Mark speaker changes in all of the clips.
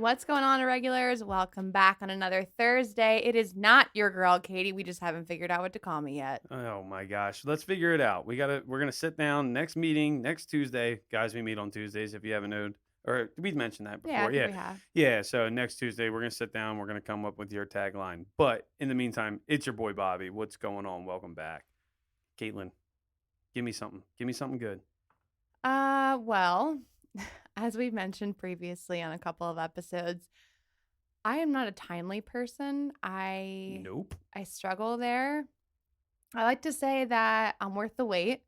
Speaker 1: What's going on, irregulars? Welcome back on another Thursday. It is not your girl, Katie. We just haven't figured out what to call me yet.
Speaker 2: Oh my gosh. Let's figure it out. We're gonna sit down next meeting next Tuesday. Guys, we meet on Tuesdays if you haven't known. Or we mentioned that
Speaker 1: Yeah, I
Speaker 2: before.
Speaker 1: think
Speaker 2: Yeah.
Speaker 1: we have.
Speaker 2: Yeah. So next Tuesday we're gonna sit down, we're gonna come up with your tagline. But in the meantime, it's your boy Bobby. What's going on? Welcome back. Caitlin, give me something. Give me something good.
Speaker 1: Well, as we mentioned previously on a couple of episodes, I am not a timely person. I
Speaker 2: Nope.
Speaker 1: I struggle there. I like to say that I'm worth the wait.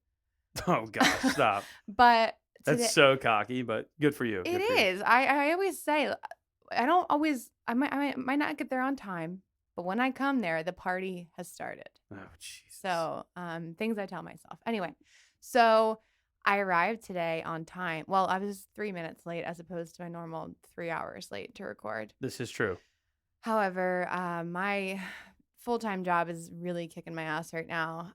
Speaker 2: Oh gosh, stop.
Speaker 1: But
Speaker 2: That's
Speaker 1: today
Speaker 2: so cocky, but good for you.
Speaker 1: it
Speaker 2: Good for you.
Speaker 1: is. I always say I don't always I might not get there on time, but when I come there, the party has started.
Speaker 2: Oh Jesus.
Speaker 1: So, things I tell myself. Anyway, so I arrived today on time. Well, I was 3 minutes late as opposed to my normal 3 hours late to record.
Speaker 2: This is true.
Speaker 1: However, my full-time job is really kicking my ass right now.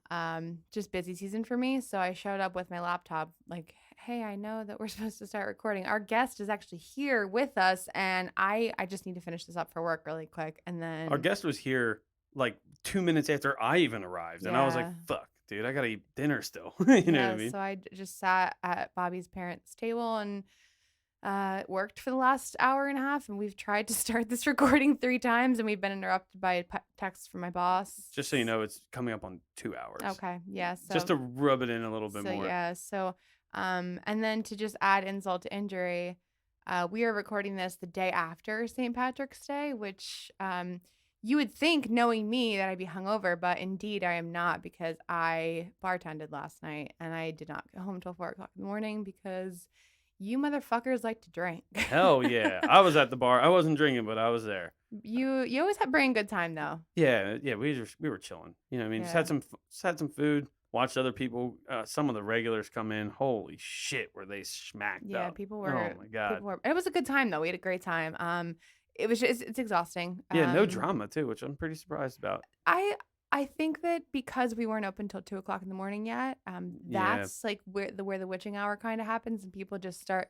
Speaker 1: Just busy season for me. So I showed up with my laptop like, hey, I know that we're supposed to start recording. Our guest is actually here with us, and I just need to finish this up for work really quick. And
Speaker 2: Our
Speaker 1: then,
Speaker 2: guest was here like 2 minutes after I even arrived, and I was like,
Speaker 1: yeah.
Speaker 2: "Fuck, dude, I gotta eat dinner still." You know what I
Speaker 1: Yeah,
Speaker 2: mean?
Speaker 1: so just sat at Bobby's parents' table and worked for the last hour and a half. And we've tried to start this recording 3 times, and we've been interrupted by a text from my boss.
Speaker 2: Just so you know, it's coming up on 2 hours.
Speaker 1: Okay, yeah.
Speaker 2: Just to rub it in a little bit
Speaker 1: So
Speaker 2: more.
Speaker 1: yeah, so and then to just add insult to injury, we are recording this the day after St. Patrick's Day, which you would think, knowing me, that I'd be hungover, but indeed I am not because I bartended last night and I did not get home until 4 o'clock in the morning because you motherfuckers like to drink.
Speaker 2: Hell yeah, I was at the bar. I wasn't drinking, but I was there.
Speaker 1: You always bring a good time though.
Speaker 2: Yeah. We were chilling. You know what I mean?
Speaker 1: Yeah.
Speaker 2: Just had some food. Watched other people. Some of the regulars come in. Holy shit, were they smacked
Speaker 1: Yeah,
Speaker 2: up?
Speaker 1: people
Speaker 2: Oh
Speaker 1: were
Speaker 2: my god.
Speaker 1: people were it was a good time though. We had a great time. It was just it's exhausting.
Speaker 2: Yeah, no drama too, which I'm pretty surprised about.
Speaker 1: I think that because we weren't open till 2 o'clock in the morning yet,
Speaker 2: Yeah,
Speaker 1: that's like where the witching hour kind of happens, and people just start.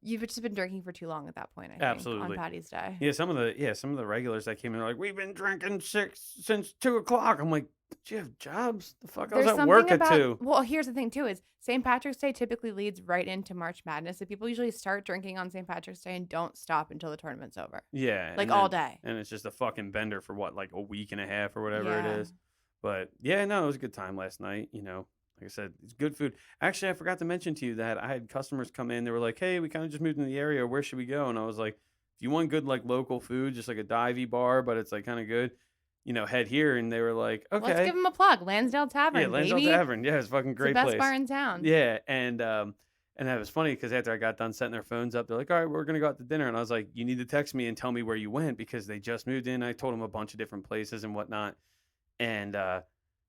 Speaker 1: You've just been drinking for too long at that point, I think, on
Speaker 2: absolutely.
Speaker 1: Patty's Day.
Speaker 2: Some of the regulars that came in are like, we've been drinking since 2 o'clock. I'm like, do you have jobs? The fuck, I was
Speaker 1: There's
Speaker 2: at work
Speaker 1: something
Speaker 2: at
Speaker 1: about
Speaker 2: 2.
Speaker 1: well, here's the thing too is St. Patrick's Day typically leads right into March Madness. So people usually start drinking on St. Patrick's Day and don't stop until the tournament's over,
Speaker 2: Yeah,
Speaker 1: like all day.
Speaker 2: and it's just a fucking bender for what, like a week and a half or whatever it
Speaker 1: Yeah.
Speaker 2: is. But yeah, no, it was a good time last night. Like I said, it's good food. Actually, I forgot to mention to you that I had customers come in. They were like, "Hey, we kind of just moved into the area. Where should we go?" And I was like, "If you want good like local food, just like a divey bar, but it's like kind of good, head here." And they were like,
Speaker 1: Let's
Speaker 2: "Okay."
Speaker 1: give them a plug. Lansdale
Speaker 2: Yeah,
Speaker 1: Tavern,
Speaker 2: Lansdale
Speaker 1: baby.
Speaker 2: Tavern. Yeah, it's a fucking
Speaker 1: It's the
Speaker 2: great
Speaker 1: best
Speaker 2: place.
Speaker 1: bar in town.
Speaker 2: Yeah, and that was funny because after I got done setting their phones up, they're like, "All right, we're gonna go out to dinner." And I was like, "You need to text me and tell me where you went because they just moved in." I told them a bunch of different places and whatnot, and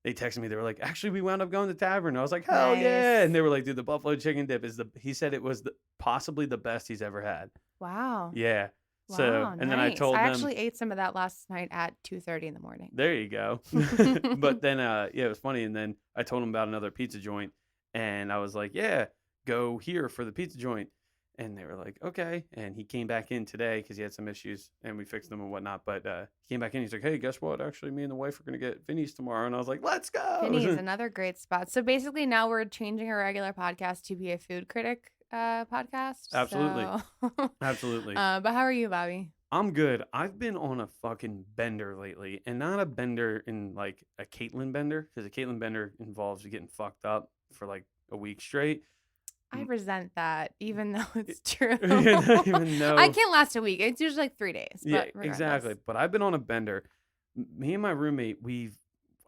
Speaker 2: they texted me. They were like, "Actually, we wound up going to the tavern." I was like, "Hell yeah!"
Speaker 1: Nice.
Speaker 2: And they were like, "Dude, the buffalo chicken dip is the." He said it was possibly the best he's ever had.
Speaker 1: Wow.
Speaker 2: Yeah. So,
Speaker 1: Wow,
Speaker 2: and then I
Speaker 1: nice.
Speaker 2: told
Speaker 1: I
Speaker 2: them,
Speaker 1: actually ate some of that last night at 2:30 in the morning.
Speaker 2: "There you go." But then, yeah, it was funny. And then I told him about another pizza joint, and I was like, "Yeah, go here for the pizza joint." And they were like, "Okay." And he came back in today because he had some issues, and we fixed them and whatnot. But he came back in. He's like, "Hey, guess what? Actually, me and the wife are gonna get Vinny's tomorrow." And I was like, "Let's go!"
Speaker 1: Vinny's another great spot. So basically now we're changing our regular podcast to be a food critic podcast.
Speaker 2: Absolutely,
Speaker 1: So
Speaker 2: absolutely.
Speaker 1: but how are you, Bobby?
Speaker 2: I'm good. I've been on a fucking bender lately, and not a bender in like a Caitlyn bender, because a Caitlyn bender involves you getting fucked up for like a week straight.
Speaker 1: I
Speaker 2: Mm,
Speaker 1: resent that, even though it's true.
Speaker 2: Even
Speaker 1: I
Speaker 2: though,
Speaker 1: can't last a week. It's usually like 3 days,
Speaker 2: yeah,
Speaker 1: but
Speaker 2: exactly.
Speaker 1: regardless.
Speaker 2: But I've been on a bender. Me and my roommate,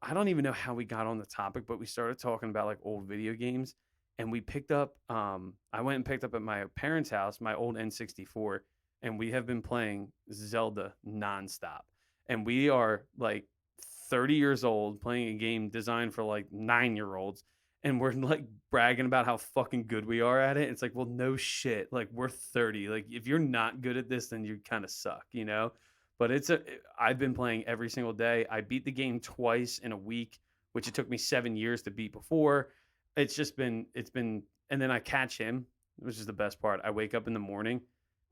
Speaker 2: I don't even know how we got on the topic, but we started talking about like old video games, and we picked up. I went and picked up at my parents' house my old N64, and we have been playing Zelda nonstop. And we are like 30 years old playing a game designed for like 9-year-olds. And we're like bragging about how fucking good we are at it. It's like, well, no shit. Like, we're 30. Like, if you're not good at this, then you kind of suck. But I've been playing every single day. I beat the game twice in a week, which it took me 7 years to beat before. It's been, and then I catch him, which is the best part. I wake up in the morning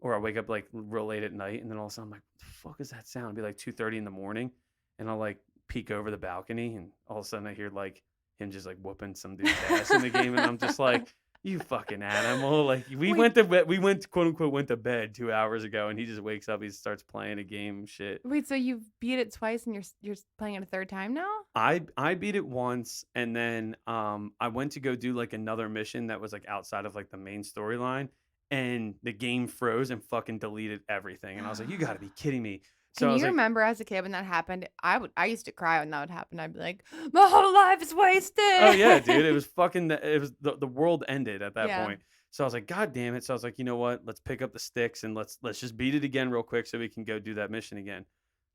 Speaker 2: or I wake up like real late at night, and then all of a sudden I'm like, what the fuck is that sound? It'd be like 2:30 in the morning, and I'll like peek over the balcony, and all of a sudden I hear like him just like whooping some dude's ass in the game, and I'm just like, you fucking animal! Like we
Speaker 1: Wait,
Speaker 2: went to bed, we went quote unquote went to bed 2 hours ago, and he just wakes up, he starts playing a game, shit.
Speaker 1: wait, so you've beat it twice and you're playing it a third time now?
Speaker 2: I beat it once, and then I went to go do like another mission that was like outside of like the main storyline, and the game froze and fucking deleted everything, and I was like, you got to be kidding me. So
Speaker 1: Can
Speaker 2: I was
Speaker 1: you
Speaker 2: like,
Speaker 1: remember as a kid when that happened? I used to cry when that would happen. I'd be like, my whole life is
Speaker 2: oh yeah,
Speaker 1: wasted.
Speaker 2: dude, it was fucking it was the world ended at that
Speaker 1: Yeah,
Speaker 2: point. So I was like, god damn it. So I was like, you know what? Let's pick up the sticks and let's just beat it again real quick so we can go do that mission again.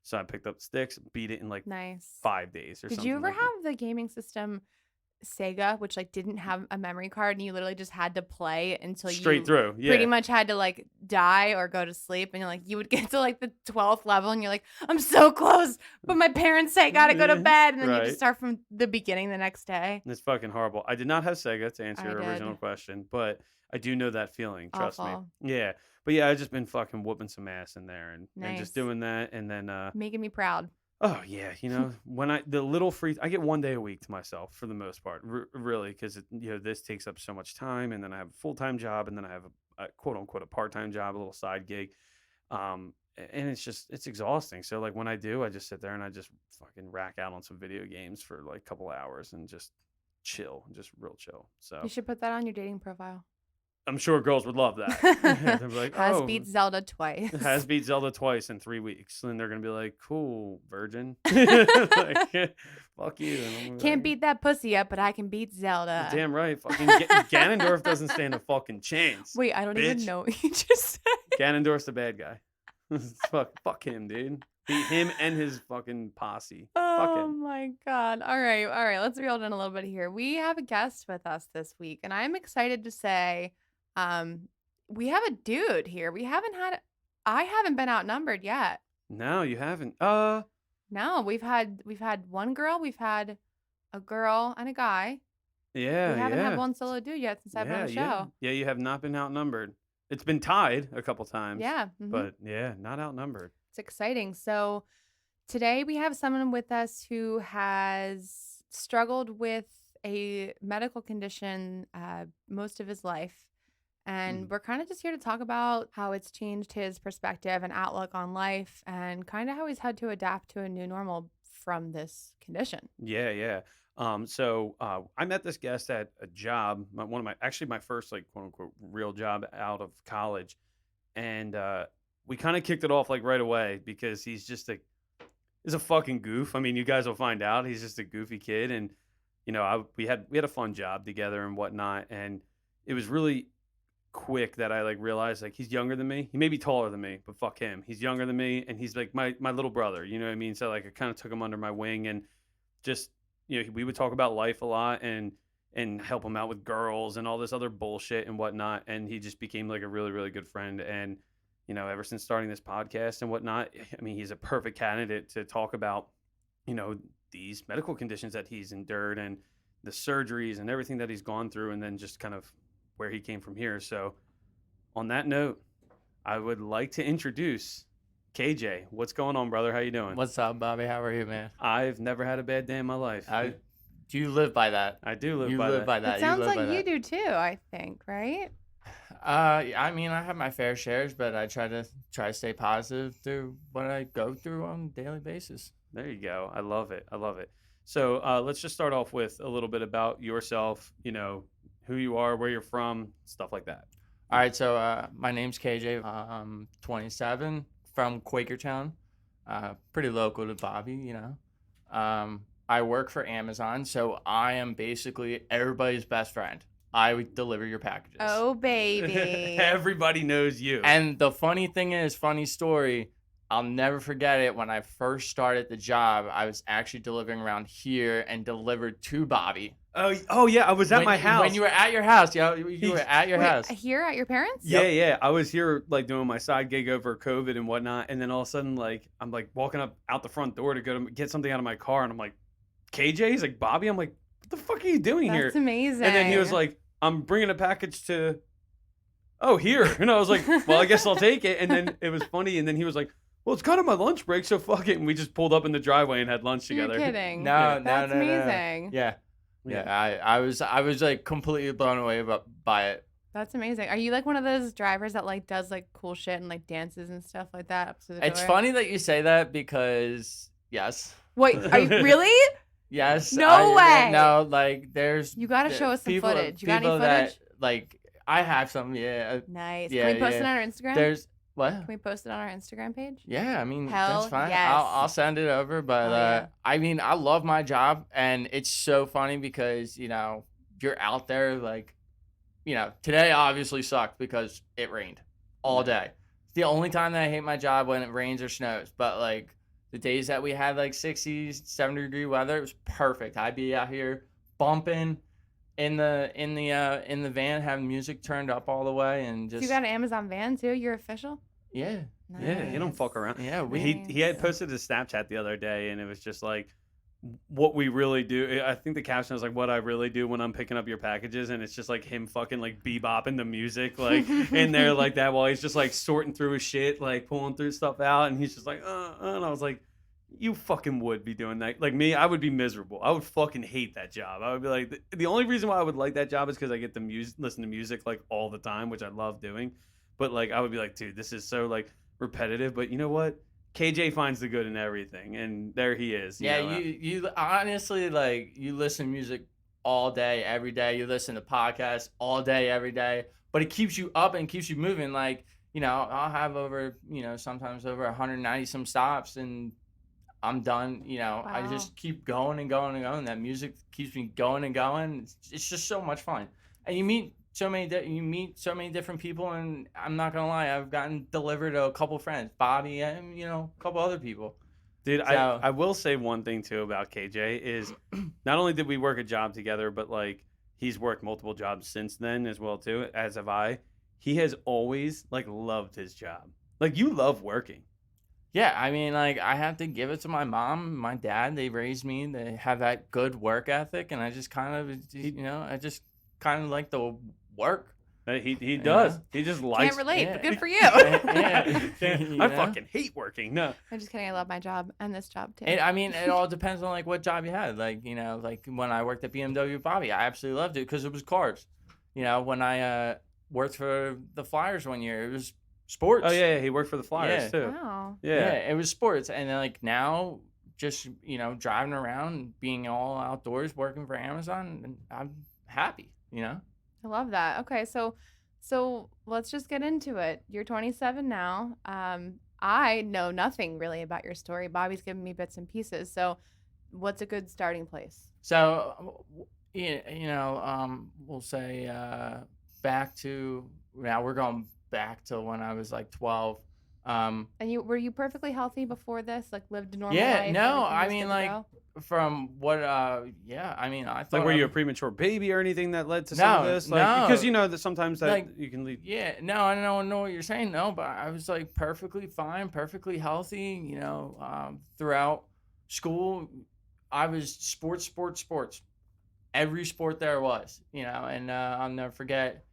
Speaker 2: So I picked up the sticks, beat it in like
Speaker 1: nice.
Speaker 2: 5 days or
Speaker 1: Did you
Speaker 2: something
Speaker 1: ever
Speaker 2: like that.
Speaker 1: have the gaming system Sega, which like didn't have a memory card and you literally just had to play until
Speaker 2: Straight
Speaker 1: you
Speaker 2: through.
Speaker 1: pretty
Speaker 2: Yeah.
Speaker 1: much had to like die or go to sleep and you're like you would get to like the 12th level and you're like I'm so close but my parents say I gotta go to bed and then you just
Speaker 2: Right.
Speaker 1: start from the beginning the next day.
Speaker 2: It's fucking horrible. I did not have Sega to answer
Speaker 1: I
Speaker 2: your original
Speaker 1: did.
Speaker 2: question, but I do know that feeling. Trust me.
Speaker 1: Awful.
Speaker 2: Yeah. But yeah, I just been fucking whooping some ass in there and just
Speaker 1: Nice.
Speaker 2: doing that. And then,
Speaker 1: Making me proud.
Speaker 2: oh yeah, when the little free, I get 1 day a week to myself for the most part, really, because this takes up so much time. And then I have a full-time job, and then I have a quote unquote a part-time job, a little side gig. And it's exhausting. So like when I do, I just sit there and I just fucking rack out on some video games for like a couple hours and just chill, just real chill.
Speaker 1: You
Speaker 2: So
Speaker 1: should put that on your dating profile.
Speaker 2: I'm sure girls would love that. They'd be like,
Speaker 1: Has
Speaker 2: oh,
Speaker 1: beat Zelda twice.
Speaker 2: has beat Zelda twice in 3 weeks. And they're gonna be like, cool, virgin. Like, fuck you. And I'm gonna be
Speaker 1: Can't
Speaker 2: like,
Speaker 1: beat that pussy yet, but I can beat Zelda.
Speaker 2: damn right. Fucking Ganondorf doesn't stand a fucking chance.
Speaker 1: Wait, I don't even
Speaker 2: Bitch.
Speaker 1: know what you just said.
Speaker 2: Ganondorf's the bad guy. Fuck him, dude. Beat him and his fucking posse. Fuck
Speaker 1: Oh
Speaker 2: him.
Speaker 1: my God. All right. Let's reel it in a little bit here. We have a guest with us this week, and I'm excited to say we have a dude here. I haven't been outnumbered yet.
Speaker 2: No, you haven't.
Speaker 1: No, we've had one girl, we've had a girl and a guy.
Speaker 2: Yeah,
Speaker 1: We haven't had
Speaker 2: yeah.
Speaker 1: one solo dude yet since I've been on the
Speaker 2: Yeah.
Speaker 1: show.
Speaker 2: Yeah, you have not been outnumbered. It's been tied a couple times,
Speaker 1: Yeah.
Speaker 2: but yeah, not outnumbered.
Speaker 1: It's exciting. So today we have someone with us who has struggled with a medical condition most of his life. And we're kind of just here to talk about how it's changed his perspective and outlook on life and kind of how he's had to adapt to a new normal from this condition.
Speaker 2: Yeah, yeah. So I met this guest at a job, one of my first like quote unquote real job out of college, and we kind of kicked it off like right away because he's a fucking goof. I mean, you guys will find out. He's just a goofy kid, and we had a fun job together and whatnot, and it was really quick that I like realized like he's younger than me. He may be taller than me, but fuck him. He's younger than me, and he's like my little brother. You know what I mean? So like I kind of took him under my wing and just we would talk about life a lot and help him out with girls and all this other bullshit and whatnot. And he just became like a really really good friend. And ever since starting this podcast and whatnot, I mean, he's a perfect candidate to talk about these medical conditions that he's endured and the surgeries and everything that he's gone through, and then just kind of where he came from here. So on that note, I would like to introduce KJ. What's going on, brother? How you doing?
Speaker 3: What's up, Bobby? How are you, man?
Speaker 2: I've never had a bad day in my life.
Speaker 3: Do you live by that?
Speaker 2: I do live
Speaker 3: You
Speaker 2: by
Speaker 3: live
Speaker 2: that.
Speaker 3: by that.
Speaker 1: It sounds
Speaker 3: live by
Speaker 1: like you
Speaker 3: that.
Speaker 1: do too, I think, right?
Speaker 3: I mean, I have my fair shares, but I try to stay positive through what I go through on a daily basis.
Speaker 2: There you go. I love it. I love it. So let's just start off with a little bit about yourself, who you are, where you're from, stuff like that.
Speaker 3: All right, so my name's KJ. I'm 27, from Quakertown, pretty local to Bobby, I work for Amazon, so I am basically everybody's best friend. I deliver your packages.
Speaker 1: Oh, baby.
Speaker 2: Everybody knows you.
Speaker 3: And the funny thing is, funny story, I'll never forget it. When I first started the job, I was actually delivering around here and delivered to Bobby.
Speaker 2: Oh yeah, I was at my house.
Speaker 3: When you were at your house, you were at your
Speaker 1: Wait,
Speaker 3: house.
Speaker 1: here at your parents'?
Speaker 2: Yeah, yeah. I was here like doing my side gig over COVID and whatnot, and then all of a sudden, like I'm like walking up out the front door to go to get something out of my car, and I'm like, KJ? He's like, Bobby? I'm like, what the fuck are you doing here?
Speaker 1: That's amazing.
Speaker 2: And then he was like, I'm bringing a package to oh, here. And I was like, well, I guess I'll take it. And then it was funny. And then he was like, well, it's kind of my lunch break, so fuck it. And we just pulled up in the driveway and had lunch
Speaker 1: You're
Speaker 2: together.
Speaker 1: kidding.
Speaker 3: No,
Speaker 1: That's
Speaker 3: no.
Speaker 1: amazing.
Speaker 3: Yeah.
Speaker 2: Yeah.
Speaker 3: Yeah, I was like completely blown away by it.
Speaker 1: That's amazing. Are you like one of those drivers that like does like cool shit and like dances and stuff like that up to the
Speaker 3: It's
Speaker 1: door?
Speaker 3: funny that you say that because yes.
Speaker 1: Wait, are you really?
Speaker 3: Yes.
Speaker 1: No way.
Speaker 3: No, like there's
Speaker 1: You got to show us some
Speaker 3: people,
Speaker 1: footage. You got any
Speaker 3: people
Speaker 1: footage?
Speaker 3: that like I have some, yeah.
Speaker 1: Nice.
Speaker 3: Yeah,
Speaker 1: Can we post it
Speaker 3: yeah.
Speaker 1: on our Instagram?
Speaker 3: There's what?
Speaker 1: Can we post it on our Instagram page?
Speaker 3: Yeah, I mean
Speaker 1: Hell
Speaker 3: that's fine.
Speaker 1: yes.
Speaker 3: I'll send it over. But
Speaker 1: Oh, yeah.
Speaker 3: I mean I love my job and it's so funny because, you know, you're out there like, you know, today obviously sucked because it rained all day. It's the only time that I hate my job when it rains or snows. But like the days that we had like 60, 70-degree weather, it was perfect. I'd be out here bumping in the van, having music turned up all the way and
Speaker 1: So
Speaker 3: just
Speaker 1: you got an Amazon van too? You're official?
Speaker 3: yeah.
Speaker 2: Yeah, he don't fuck around.
Speaker 3: Yeah,
Speaker 2: He had
Speaker 1: Nice.
Speaker 2: posted his Snapchat the other day, and it was just like, what we really do. I think the caption was like, what I really do when I'm picking up your packages, and it's just like him fucking like bebopping the music like in there like that while he's just like sorting through his shit, like pulling through stuff out, and he's just like, and I was like, you fucking would be doing that. Like me, I would be miserable. I would fucking hate that job. I would be like, the only reason why I would like that job is because I get to listen to music like all the time, which I love doing. But like, I would be like, dude, this is so like repetitive. But you know what? KJ finds the good in everything, and there he is.
Speaker 3: Yeah,
Speaker 2: know?
Speaker 3: you honestly like you listen to music all day, every day. You listen to podcasts all day, every day. But it keeps you up and keeps you moving. Like, you know, I'll have over, you know, sometimes over 190 some stops and I'm done. You know, I
Speaker 1: Wow.
Speaker 3: just keep going and going and going. That music keeps me going and going. It's just so much fun. And you meet so many different people, and I'm not gonna lie, I've gotten delivered to a couple friends, Bobby, and you know, a couple other people.
Speaker 2: Dude,
Speaker 3: So-
Speaker 2: I will say one thing too about KJ is not only did we work a job together, but like he's worked multiple jobs since then as well too, as have I. He has always like loved his job. Like you love working.
Speaker 3: Yeah, I mean, like I have to give it to my mom, my dad. They raised me. They have that good work ethic, and I just kind of, you know, I just kind of like the work.
Speaker 2: He does. He just likes.
Speaker 1: Can't relate,
Speaker 3: yeah.
Speaker 1: but good for you.
Speaker 3: Yeah. You
Speaker 2: I
Speaker 3: know?
Speaker 2: fucking hate working. No.
Speaker 1: I'm just kidding. I love my job and this job too.
Speaker 3: I mean, it all depends on like what job you had. Like, you know, like when I worked at BMW with Bobby, I absolutely loved it because it was cars. You know, when I worked for the Flyers one year, it was sports.
Speaker 2: Oh yeah, he worked for the Flyers
Speaker 3: Yeah.
Speaker 2: too.
Speaker 1: Wow.
Speaker 3: Yeah, it was sports. And then like now, just, you know, driving around, being all outdoors, working for Amazon, and I'm happy, you know?
Speaker 1: I love that. Okay, so let's just get into it. You're 27 now. I know nothing really about your story. Bobby's given me bits and pieces. So, what's a good starting place?
Speaker 3: So, you know, we'll say back to now we're going back to when I was like 12.
Speaker 1: And were you perfectly healthy before this? Like lived a normal
Speaker 3: Yeah,
Speaker 1: life?
Speaker 3: no,
Speaker 1: everything
Speaker 3: I
Speaker 1: was
Speaker 3: mean
Speaker 1: good to
Speaker 3: like
Speaker 1: go?
Speaker 3: from what yeah, I mean I thought
Speaker 2: Like, were
Speaker 3: I
Speaker 2: you a
Speaker 3: was-
Speaker 2: premature baby or anything that led to some of
Speaker 3: No,
Speaker 2: this? Like,
Speaker 3: no.
Speaker 2: because you know that sometimes that
Speaker 3: Like,
Speaker 2: you can lead.
Speaker 3: Yeah, no, I don't know what you're saying. No, but I was like perfectly fine, perfectly healthy. You know, throughout school, I was sports. Every sport there was, you know, and I'll never forget,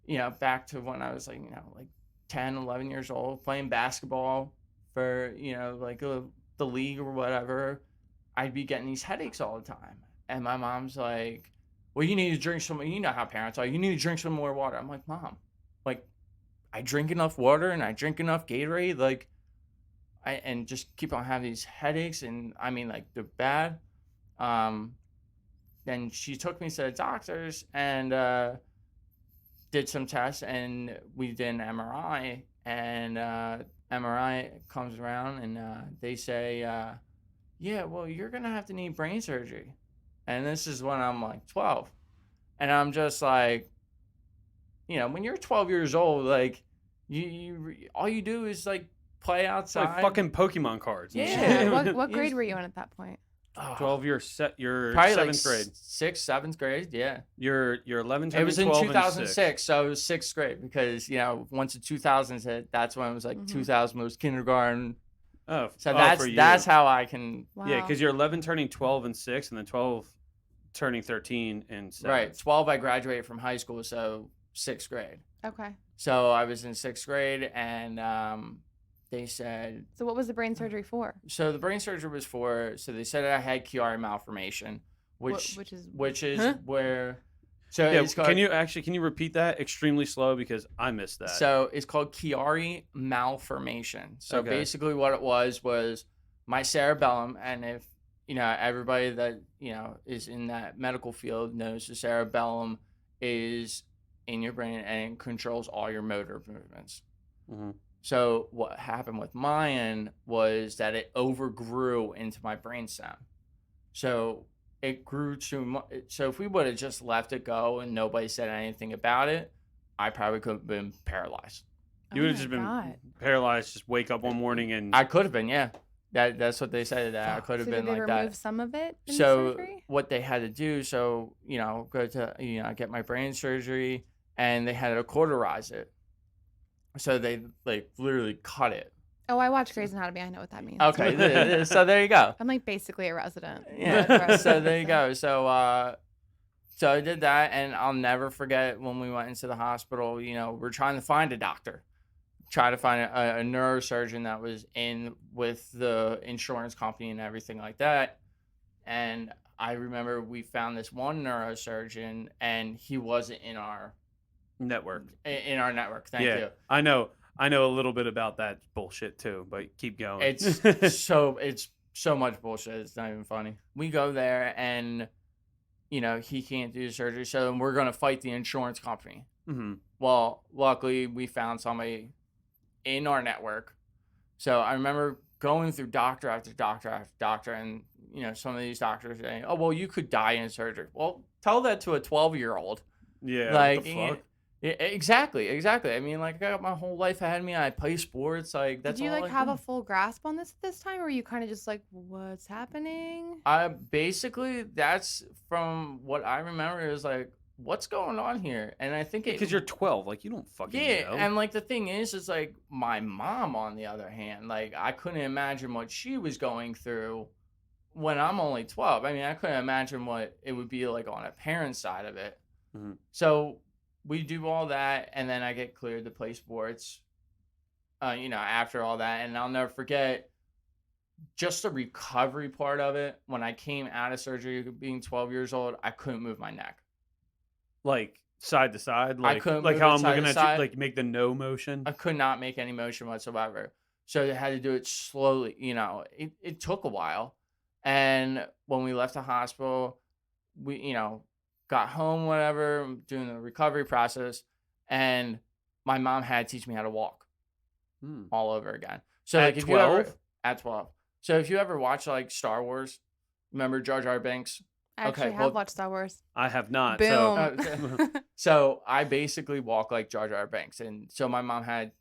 Speaker 3: you know, back to when I was like, you know, like 10, 11 years old, playing basketball for, you know, like the league or whatever. I'd be getting these headaches all the time. And my mom's like, well, you need to drink some, you know how parents are, you need to drink some more water. I'm like, Mom, like, I drink enough water and I drink enough Gatorade, like, and just keep on having these headaches. And I mean, like, they're bad. Then she took me to the doctors and did some tests, and we did an MRI. And MRI comes around, and they say, yeah, well, you're going to have to need brain surgery. And this is when I'm like 12. And I'm just like, you know, when you're 12 years old, like, you all you do is like play
Speaker 2: It's
Speaker 3: outside.
Speaker 2: like fucking Pokemon cards. and
Speaker 3: Yeah.
Speaker 2: shit.
Speaker 1: What
Speaker 3: You
Speaker 1: grade
Speaker 3: just-
Speaker 1: were you in at that point?
Speaker 3: Oh,
Speaker 2: 12 you're
Speaker 3: probably
Speaker 2: seventh
Speaker 3: like
Speaker 2: grade.
Speaker 3: 6th, 7th grade. Yeah.
Speaker 2: You're 11
Speaker 3: It
Speaker 2: turning
Speaker 3: was in
Speaker 2: 12 and
Speaker 3: 2006, so it was 6th grade because, you know, once the 2000s hit, that's when it was like
Speaker 1: Mhm.
Speaker 3: 2000 was kindergarten.
Speaker 2: Oh,
Speaker 3: So
Speaker 2: for you.
Speaker 3: that's how I can.
Speaker 1: Wow.
Speaker 2: Yeah, because you're 11 turning 12 and 6, and then 12 turning 13 and 7.
Speaker 3: Right. 12, I graduated from high school, so 6th grade.
Speaker 1: Okay.
Speaker 3: So I was in 6th grade, and they said,
Speaker 1: So what was the brain surgery for?
Speaker 3: so the brain surgery was for, so they said I had Chiari malformation, which
Speaker 1: Which is
Speaker 3: which is
Speaker 1: huh?
Speaker 3: where, so
Speaker 2: Yeah,
Speaker 3: it's called,
Speaker 2: can you repeat that extremely slow because I missed that.
Speaker 3: so it's called Chiari malformation. So
Speaker 2: Okay.
Speaker 3: basically what it was my cerebellum, and if everybody that is in that medical field knows the cerebellum is in your brain and it controls all your motor movements.
Speaker 2: Mm-hmm.
Speaker 3: So what happened with mine was that it overgrew into my brainstem. So it grew too much. So if we would have just left it go and nobody said anything about it, I probably could have been paralyzed.
Speaker 2: You would have just been paralyzed, just wake up one morning and...
Speaker 3: I could have been, yeah. That's what they said. That I could have been
Speaker 1: did they
Speaker 3: like
Speaker 1: remove
Speaker 3: that.
Speaker 1: some of it in
Speaker 3: So
Speaker 1: surgery?
Speaker 3: what they had to do, so go to get my brain surgery, and they had to cauterize it. So they like literally cut it.
Speaker 1: Oh, I watch Grey's Anatomy. I know what that means.
Speaker 3: Okay, so there you go.
Speaker 1: I'm like basically a resident.
Speaker 3: Yeah. So there you go. So I did that, and I'll never forget when we went into the hospital. We're trying to find a doctor, try to find a neurosurgeon that was in with the insurance company and everything like that. And I remember we found this one neurosurgeon, and he wasn't in our
Speaker 2: network.
Speaker 3: Thank you.
Speaker 2: I know a little bit about that bullshit too, but keep going.
Speaker 3: It's so much bullshit. It's not even funny. We go there, and he can't do the surgery, so we're gonna fight the insurance company.
Speaker 2: Mm-hmm.
Speaker 3: Well, luckily we found somebody in our network. So I remember going through doctor after doctor after doctor, and some of these doctors saying, "Oh, well, you could die in surgery." Well, tell that to a 12-year-old.
Speaker 2: Yeah,
Speaker 3: like,
Speaker 2: what the fuck?
Speaker 3: Exactly. I mean, like, I got my whole life ahead of me. I play sports. Like, that's
Speaker 1: Did you
Speaker 3: all I
Speaker 1: have
Speaker 3: do.
Speaker 1: a full grasp on this time, or were you kind of just like, what's happening?
Speaker 3: Basically, that's from what I remember is like, what's going on here? And I think
Speaker 2: because you're 12, like you don't fucking know.
Speaker 3: And like the thing is like my mom, on the other hand, like I couldn't imagine what she was going through when I'm only 12. I mean, I couldn't imagine what it would be like on a parent's side of it.
Speaker 2: Mm-hmm.
Speaker 3: So we do all that, and then I get cleared to play sports. After all that, and I'll never forget just the recovery part of it. When I came out of surgery, being 12 years old, I couldn't move my neck.
Speaker 2: Like side to side,
Speaker 3: I couldn't
Speaker 2: like
Speaker 3: move
Speaker 2: how
Speaker 3: it
Speaker 2: I'm
Speaker 3: side
Speaker 2: looking
Speaker 3: to
Speaker 2: at
Speaker 3: side.
Speaker 2: you, like make the no motion.
Speaker 3: I could not make any motion whatsoever. So they had to do it slowly. It took a while. And when we left the hospital, we, got home, whatever, doing the recovery process. And my mom had to teach me how to walk all over again. So
Speaker 2: At
Speaker 3: like if
Speaker 2: 12?
Speaker 3: At 12. So if you ever watch like Star Wars, remember Jar Jar Binks?
Speaker 1: I actually have watched Star Wars.
Speaker 2: I have not.
Speaker 1: Boom.
Speaker 3: So I basically walk like Jar Jar Binks, and so my mom had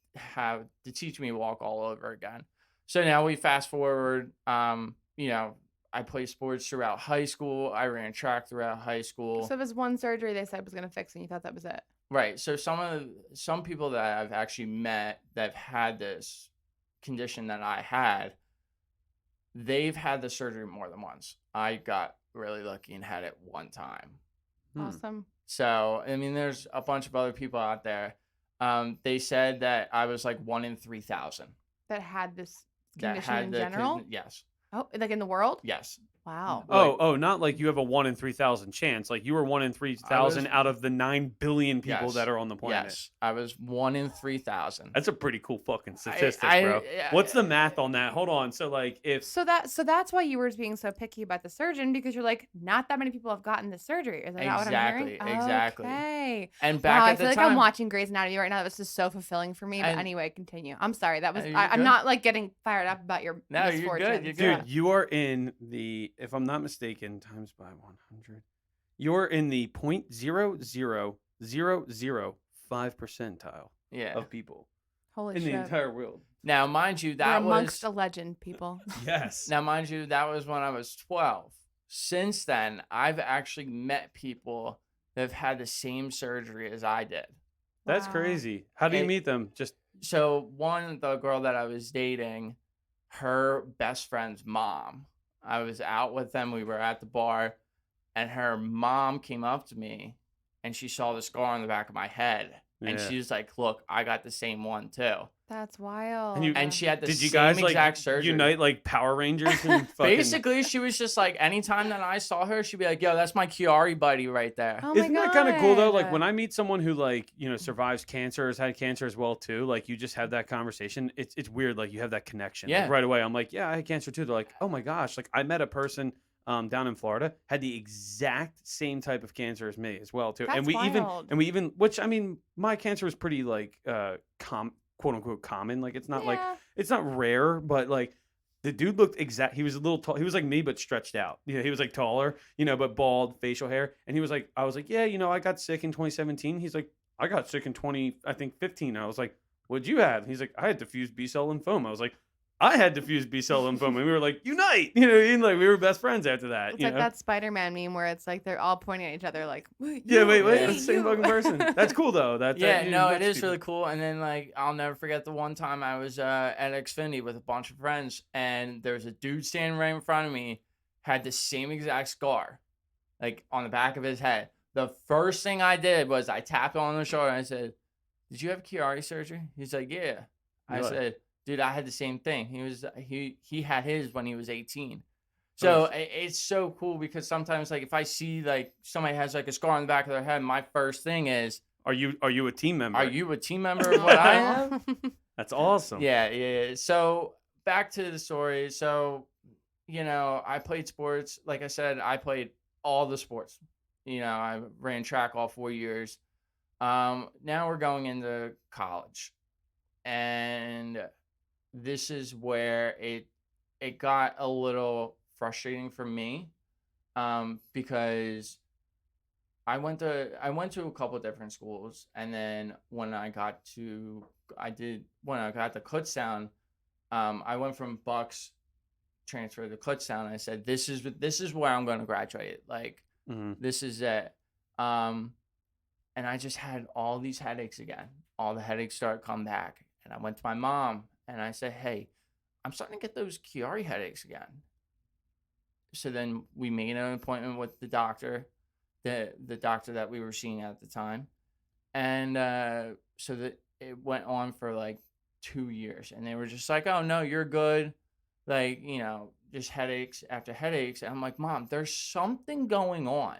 Speaker 3: to teach me to walk all over again. So now we fast forward. I played sports throughout high school. I ran track throughout high school.
Speaker 1: So it was one surgery they said was going to fix, and you thought that was it.
Speaker 3: Right. So some people that I've actually met that have had this condition that I had, they've had the surgery more than once. I got really lucky and had it one time.
Speaker 1: Awesome.
Speaker 3: So, I mean, there's a bunch of other people out there. They said that I was like 1 in 3,000.
Speaker 1: That had this condition in general?
Speaker 3: Yes.
Speaker 1: Oh, like in the world?
Speaker 3: Yes.
Speaker 1: Wow.
Speaker 2: Not like you have a 1 in 3,000 chance. Like you were 1 in 3,000 out of the 9 billion people that are on the planet.
Speaker 3: Yes, I was 1 in 3,000.
Speaker 2: That's a pretty cool fucking statistic, bro. What's the math on that? Hold on. So like if
Speaker 1: so that's why you were being so picky about the surgeon, because you're like, not that many people have gotten this surgery. Is that what I'm hearing?
Speaker 3: Exactly.
Speaker 1: Okay.
Speaker 3: And back
Speaker 1: I
Speaker 3: at
Speaker 1: feel
Speaker 3: the
Speaker 1: like
Speaker 3: time,
Speaker 1: I'm watching Grey's Anatomy right now. This is so fulfilling for me. But anyway, continue. I'm sorry. That was I'm not like getting fired up about your misfortune.
Speaker 3: You're good. You're
Speaker 2: Dude,
Speaker 3: good.
Speaker 2: you are in the, if I'm not mistaken, times by 100. You're in the 0.00005 percentile of people
Speaker 1: Holy
Speaker 2: in
Speaker 1: shit.
Speaker 2: the entire world.
Speaker 3: Now, mind you,
Speaker 1: You're amongst a legend, people.
Speaker 2: Yes.
Speaker 3: Now, mind you, that was when I was 12. Since then, I've actually met people that have had the same surgery as I did.
Speaker 2: That's crazy. How do you meet them?
Speaker 3: So the girl that I was dating, her best friend's mom, I was out with them. We were at the bar, and her mom came up to me, and she saw the scar on the back of my head. And
Speaker 2: Yeah.
Speaker 3: she was like, look, I got the same one too.
Speaker 1: That's wild.
Speaker 2: you-
Speaker 3: And she had the
Speaker 2: Did you
Speaker 3: same
Speaker 2: guys
Speaker 3: exact
Speaker 2: like
Speaker 3: surgery.
Speaker 2: unite like Power Rangers and fucking?
Speaker 3: Basically, she was just like, anytime that I saw her, she'd be like, yo, that's my Chiari buddy right there.
Speaker 1: Oh my
Speaker 2: Isn't that kind of cool though? Like
Speaker 1: God.
Speaker 2: when I meet someone who like survives cancer, has had cancer as well too. Like you just have that conversation. It's weird. Like you have that connection. Like,
Speaker 3: Yeah.
Speaker 2: right away, I'm like, yeah, I had cancer too. They're like, oh my gosh. Like I met a person down in Florida had the exact same type of cancer as me as well too.
Speaker 1: That's
Speaker 2: and we
Speaker 1: wild.
Speaker 2: even which I mean, my cancer was pretty like quote unquote common. Like it's not like
Speaker 1: Yeah.
Speaker 2: it's not rare, but like the dude looked exact. He was a little tall. He was like me, but stretched out. He was like taller, but bald, facial hair. And he was like, I was like, yeah, I got sick in 2017. He's like, I got sick in 15. I was like, what'd you have? He's like, I had diffuse B-cell lymphoma. I was like, I had diffuse B-cell lymphoma. And we were like, unite. What I mean? Like we were best friends after that.
Speaker 1: It's like that Spider-Man meme where it's like they're all pointing at each other like,
Speaker 2: Yeah, wait,
Speaker 3: Yeah.
Speaker 2: that's the same fucking person. That's cool though.
Speaker 3: Yeah, no, it
Speaker 2: that's
Speaker 3: is
Speaker 2: people.
Speaker 3: really cool. And then like I'll never forget the one time I was at Xfinity with a bunch of friends, and there was a dude standing right in front of me, had the same exact scar, like on the back of his head. The first thing I did was I tapped him on the shoulder and I said, "Did you have Chiari surgery?" He's like, "Yeah." I
Speaker 2: Really?
Speaker 3: said, "Dude, I had the same thing." He had his when he was 18. So it's so cool because sometimes like if I see like somebody has like a scar on the back of their head, my first thing is,
Speaker 2: Are you a team member?
Speaker 3: are you a team member of what I have?
Speaker 2: That's awesome.
Speaker 3: Yeah. So back to the story. So, I played sports. Like I said, I played all the sports. I ran track all 4 years. Now we're going into college. And this is where it got a little frustrating for me, because I went to a couple of different schools, and then when I got to Kutztown, I went from Bucks, transferred to Kutztown. And I said, this is where I'm going to graduate. Like this is it. And I just had all these headaches again. All the headaches started come back, and I went to my mom and I said, hey, I'm starting to get those Chiari headaches again. So then we made an appointment with the doctor, the doctor that we were seeing at the time. And so that it went on for like 2 years, and they were just like, oh no, you're good. Like, just headaches after headaches. And I'm like, Mom, there's something going on.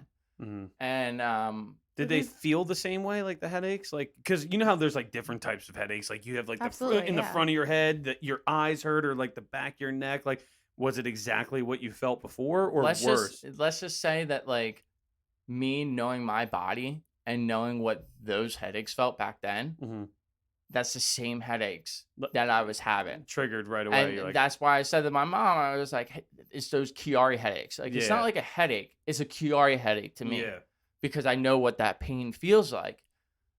Speaker 3: And
Speaker 2: did they feel the same way, like the headaches? Like, because you know how there's like different types of headaches. Like you have like
Speaker 1: Absolutely,
Speaker 2: the front of your head, that your eyes hurt, or like the back of your neck. Like, was it exactly what you felt before, or worse?
Speaker 3: Let's just say that like me knowing my body and knowing what those headaches felt back then, that's the same headaches that I was having.
Speaker 2: Triggered right away.
Speaker 3: And
Speaker 2: You're like,
Speaker 3: that's why I said to my mom, I was like, hey, it's those Chiari headaches. Like, it's not like a headache. It's a Chiari headache to me.
Speaker 2: Yeah.
Speaker 3: Because I know what that pain feels like.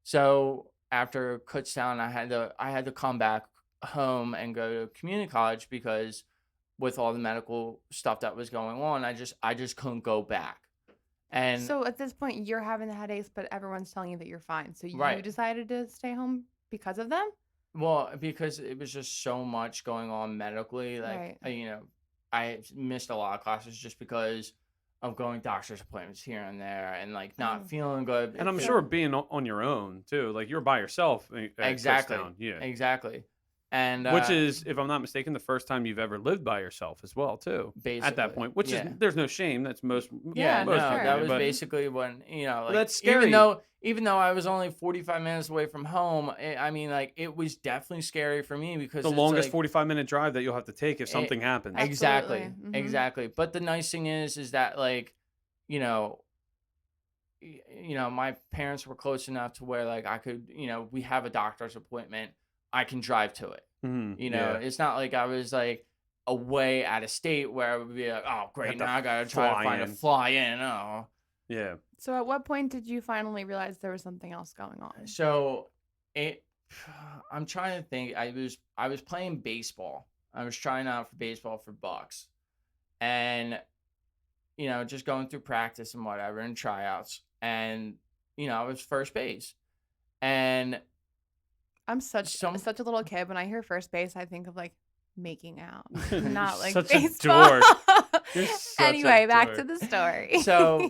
Speaker 3: So after Kutztown, I had to come back home and go to community college, because with all the medical stuff that was going on, I just couldn't go back. And
Speaker 1: so at this point, you're having the headaches, but everyone's telling you that you're fine. So you
Speaker 3: Right.
Speaker 1: decided to stay home because of them?
Speaker 3: well, because it was just so much going on medically, like
Speaker 1: Right.
Speaker 3: I missed a lot of classes just because of going doctor's appointments here and there, and like not feeling good.
Speaker 2: and I'm sure being on your own too. Like you're by yourself. At
Speaker 3: Exactly.
Speaker 2: Kutztown. Yeah.
Speaker 3: Exactly. And
Speaker 2: Which is, if I'm not mistaken, the first time you've ever lived by yourself as well, too. At
Speaker 3: basically
Speaker 2: that point, which is, there's no shame. That's most.
Speaker 1: Yeah,
Speaker 3: no,
Speaker 2: most people
Speaker 3: that
Speaker 2: do,
Speaker 3: was
Speaker 2: but-
Speaker 3: basically when like
Speaker 2: that's scary.
Speaker 3: even though I was only 45 minutes away from home, I mean, like, it was definitely scary for me, because
Speaker 2: the
Speaker 3: it's
Speaker 2: longest
Speaker 3: like,
Speaker 2: 45-minute drive that you'll have to take if something happens.
Speaker 3: exactly,
Speaker 1: Absolutely. Mhm.
Speaker 3: exactly. But the nice thing is that like, my parents were close enough to where like I could, we have a doctor's appointment, I can drive to it. It's not like I was like away out of state where I would be like, oh great, now I gotta try to find a fly in. Oh.
Speaker 2: Yeah.
Speaker 1: So at what point did you finally realize there was something else going on?
Speaker 3: So I'm trying to think. I was playing baseball. I was trying out for baseball for Bucks, and just going through practice and whatever and tryouts, and I was first base, and
Speaker 1: I'm such a little kid. When I hear first base, I think of like making out, not like
Speaker 2: Such a
Speaker 1: baseball.
Speaker 2: dork. You're such a
Speaker 1: Anyway, back
Speaker 2: dork.
Speaker 1: to the story.
Speaker 3: so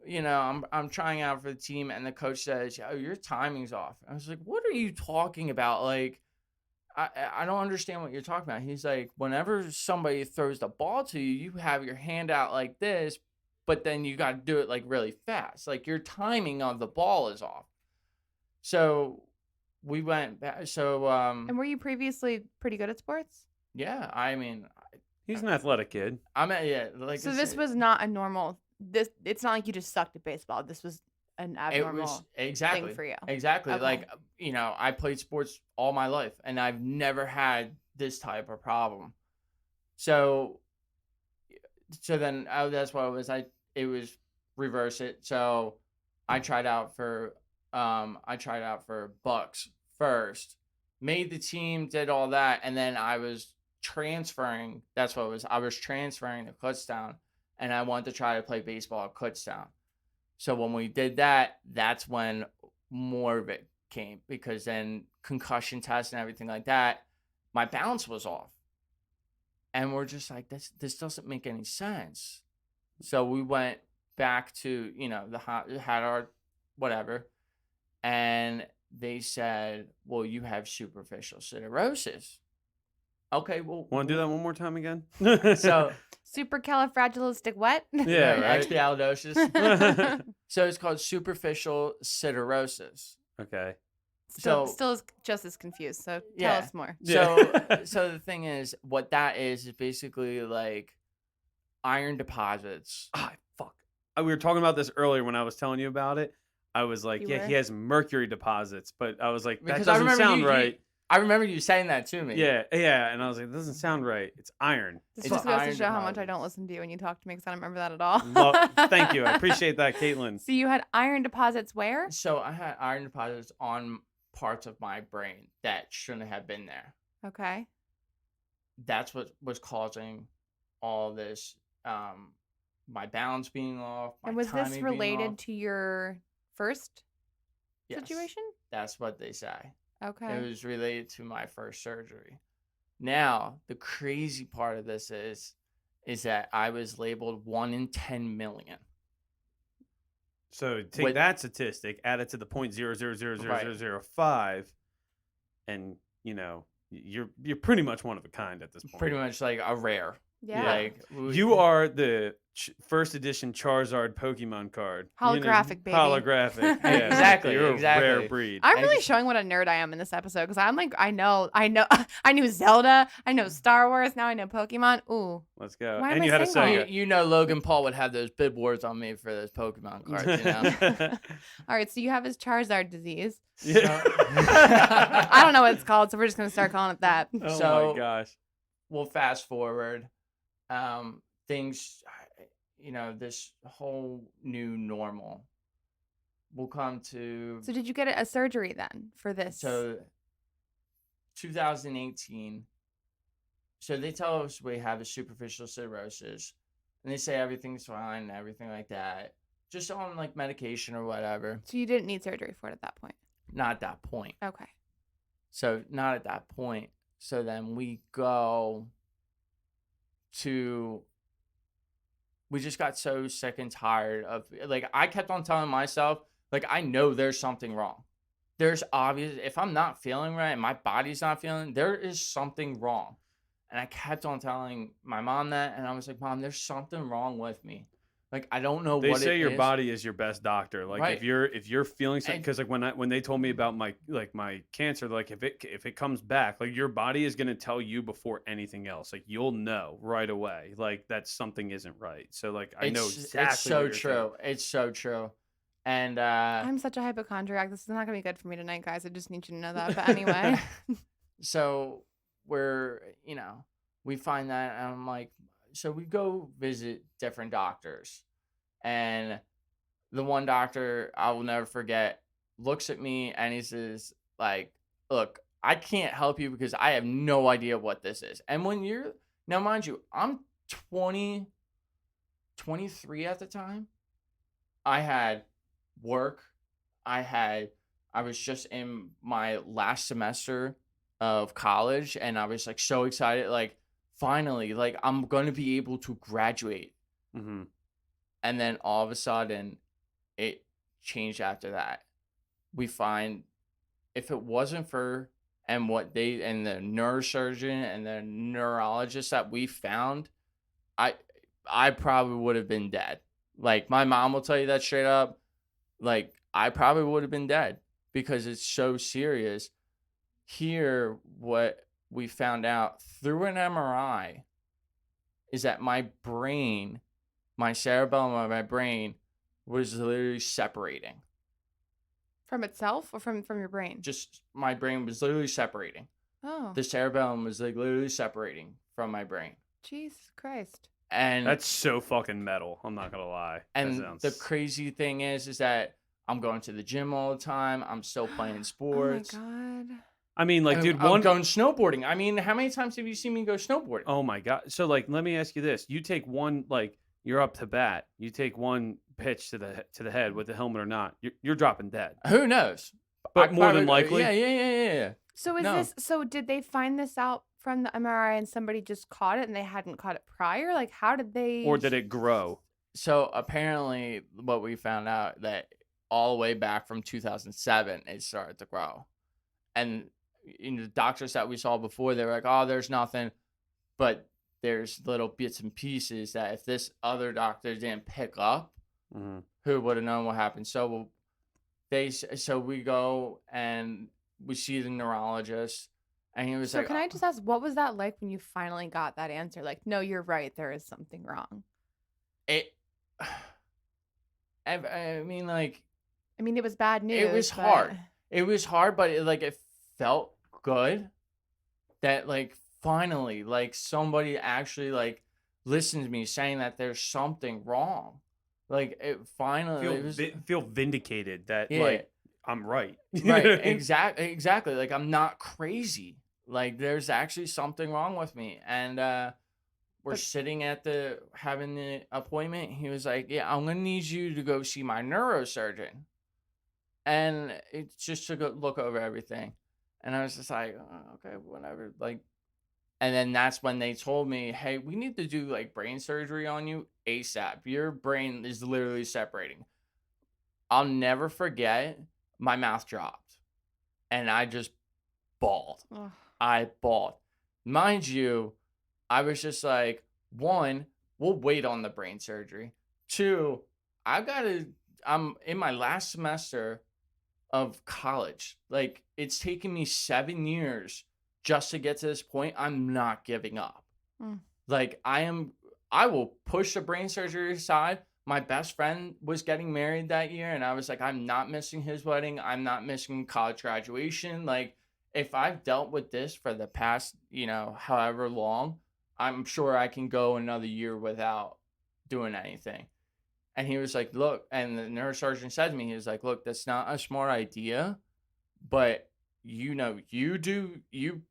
Speaker 3: I'm trying out for the team, and the coach says, "Yo, your timing's off." I was like, "What are you talking about? Like, I don't understand what you're talking about." He's like, "Whenever somebody throws the ball to you, you have your hand out like this, but then you got to do it like really fast. Like your timing of the ball is off." So we went back. So
Speaker 1: And were you previously pretty good at sports?
Speaker 3: yeah, I mean,
Speaker 2: He's an athletic kid.
Speaker 3: I'm at yeah, like I
Speaker 1: So this
Speaker 3: said,
Speaker 1: was not a normal. It's not like you just sucked at baseball. This was an
Speaker 3: it was
Speaker 1: abnormal thing for you.
Speaker 3: exactly
Speaker 1: Okay.
Speaker 3: like I played sports all my life, and I've never had this type of problem. So then that's what it was. It was reverse it. So I tried out for Bucks first, made the team, did all that, and then I was transferring. That's what it was. I was transferring to Kutztown, and I wanted to try to play baseball at Kutztown. So when we did that, that's when more of it came, because then concussion tests and everything like that, my balance was off. And we're just like, this doesn't make any sense. So we went back to, had our whatever. And they said, well, you have superficial siderosis. Okay, well.
Speaker 2: Want to do that one more time again?
Speaker 3: So.
Speaker 1: Supercalifragilistic what?
Speaker 2: Yeah, right.
Speaker 3: Expialidocious. So it's called superficial siderosis.
Speaker 2: Okay.
Speaker 1: Still is just as confused. So tell us more.
Speaker 3: So the thing is, what that is basically like iron deposits.
Speaker 2: Ah, fuck. We were talking about this earlier when I was telling you about it. I was like, he has mercury deposits, but I was like, that doesn't sound right.
Speaker 3: I remember you saying that to me.
Speaker 2: Yeah, and I was like, it doesn't sound right. It's iron.
Speaker 1: This just goes to show how much I don't listen to you when you talk to me, because I don't remember that at all.
Speaker 2: Thank you. I appreciate that, Caitlin.
Speaker 1: So you had iron deposits where?
Speaker 3: So I had iron deposits on parts of my brain that shouldn't have been there.
Speaker 1: Okay.
Speaker 3: That's what was causing all this, my balance being off.
Speaker 1: And was this related to your first situation?
Speaker 3: That's what they say.
Speaker 1: Okay.
Speaker 3: It was related to my first surgery. Now, the crazy part of this is that I was labeled 1 in 10 million.
Speaker 2: So take that statistic, add it to the 0.000005, and you're pretty much one of a kind at this point.
Speaker 3: Pretty much like a rare.
Speaker 1: Yeah.
Speaker 3: Like
Speaker 2: you are the first edition Charizard Pokemon card.
Speaker 1: Holographic, baby.
Speaker 2: Holographic. Yeah,
Speaker 3: exactly.
Speaker 2: You're
Speaker 3: exactly.
Speaker 2: a rare breed.
Speaker 1: I'm really showing what a nerd I am in this episode, because I'm like, I knew Zelda, I know Star Wars, now I know Pokemon. Ooh.
Speaker 2: Let's go.
Speaker 1: Why
Speaker 2: and
Speaker 1: am
Speaker 2: you
Speaker 1: I
Speaker 2: had a
Speaker 1: single?
Speaker 2: Sega.
Speaker 3: Logan Paul would have those bid words on me for those Pokemon cards,
Speaker 1: All right, so you have his Charizard disease.
Speaker 2: Yeah.
Speaker 1: I don't know what it's called, so we're just going to start calling it that.
Speaker 2: Oh my gosh.
Speaker 3: We'll fast forward. Things, this whole new normal will come to.
Speaker 1: So did you get a surgery then for this?
Speaker 3: So 2018. So they tell us we have a superficial siderosis, and they say everything's fine and everything like that, just on like medication or whatever.
Speaker 1: So you didn't need surgery for it at that point?
Speaker 3: Not at that point.
Speaker 1: Okay.
Speaker 3: So not at that point. So then we go to, we just got so sick and tired of, like, I kept on telling myself, like, I know there's something wrong. There's obvious, if I'm not feeling right and my body's not feeling, there is something wrong. And I kept on telling my mom that, and I was like, Mom, there's something wrong with me. Like, I don't know what it is.
Speaker 2: They say your body is your best doctor. Like,
Speaker 3: right.
Speaker 2: if you're feeling something, because like when they told me about my cancer, like if it comes back, like your body is gonna tell you before anything else. Like you'll know right away, like that something isn't right. So like I know exactly.
Speaker 3: It's so true. It's so true. And
Speaker 1: I'm such a hypochondriac. This is not gonna be good for me tonight, guys. I just need you to know that. But anyway.
Speaker 3: So we're we find that, and I'm like. So we go visit different doctors, and the one doctor I will never forget looks at me and he says, like, look, I can't help you because I have no idea what this is. And now mind you, I'm 23 at the time. I had work. I was just in my last semester of college, and I was like so excited, like, finally, like, I'm going to be able to graduate.
Speaker 2: Mm-hmm.
Speaker 3: And then all of a sudden, it changed after that. We find if it wasn't for and what they and the neurosurgeon and the neurologist that we found, I I probably would have been dead. Like my mom will tell you that straight up. Like I probably would have been dead because it's so serious. Here, what we found out through an MRI is that my brain, my cerebellum of my brain, was literally separating.
Speaker 1: From itself or from your brain?
Speaker 3: Just my brain was literally separating.
Speaker 1: Oh,
Speaker 3: The cerebellum was like literally separating from my brain.
Speaker 1: Jesus Christ.
Speaker 3: And
Speaker 2: That's so fucking metal. I'm not gonna lie. That
Speaker 3: and
Speaker 2: sounds...
Speaker 3: the crazy thing is that I'm going to the gym all the time. I'm still playing sports.
Speaker 1: Oh my God.
Speaker 2: I mean, like, dude,
Speaker 3: I'm going snowboarding. I mean, how many times have you seen me go snowboarding?
Speaker 2: Oh my God. So, like, let me ask you this: you take one, like, you're up to bat. You take one pitch to the head with the helmet or not, you're dropping dead.
Speaker 3: Who knows?
Speaker 2: But more than likely,
Speaker 3: Yeah.
Speaker 1: So so did they find this out from the MRI and somebody just caught it and they hadn't caught it prior? Like how did they
Speaker 2: or did it grow?
Speaker 3: So apparently, what we found out that all the way back from 2007, it started to grow, and the doctors that we saw before, they were like, "Oh, there's nothing," but there's little bits and pieces that if this other doctor didn't pick up, who would have known what happened? So we go and we see the neurologist, and he was
Speaker 1: So
Speaker 3: like,
Speaker 1: can I just ask, what was that like when you finally got that answer? Like, no, you're right, there is something wrong.
Speaker 3: "It." I mean, like,
Speaker 1: I mean, it was bad news.
Speaker 3: it was hard. It was hard, but it felt good that like finally like somebody actually like listened to me saying that there's something wrong. Like it finally
Speaker 2: Feel vindicated that
Speaker 3: Yeah.
Speaker 2: like I'm right.
Speaker 3: Right, exactly. Like I'm not crazy. Like there's actually something wrong with me. And we're sitting at having the appointment. He was like, "Yeah, I'm gonna need you to go see my neurosurgeon." And it's just to go look over everything. And I was just like, "Oh, okay, whatever." Like, and then that's when they told me, "Hey, we need to do like brain surgery on you ASAP. Your brain is literally separating." I'll never forget, my mouth dropped and I just bawled.
Speaker 1: Ugh.
Speaker 3: I bawled. Mind you, I was just like, one, we'll wait on the brain surgery. Two, I'm in my last semester of college. Like, it's taken me 7 years just to get to this point. I'm not giving up. Like, I will push the brain surgery aside. My best friend was getting married that year, and I was like, I'm not missing his wedding. I'm not missing college graduation. Like, if I've dealt with this for the past, however long, I'm sure I can go another year without doing anything. And he was like, look, and the neurosurgeon said to me, he was like, look, that's not a smart idea, but you do you.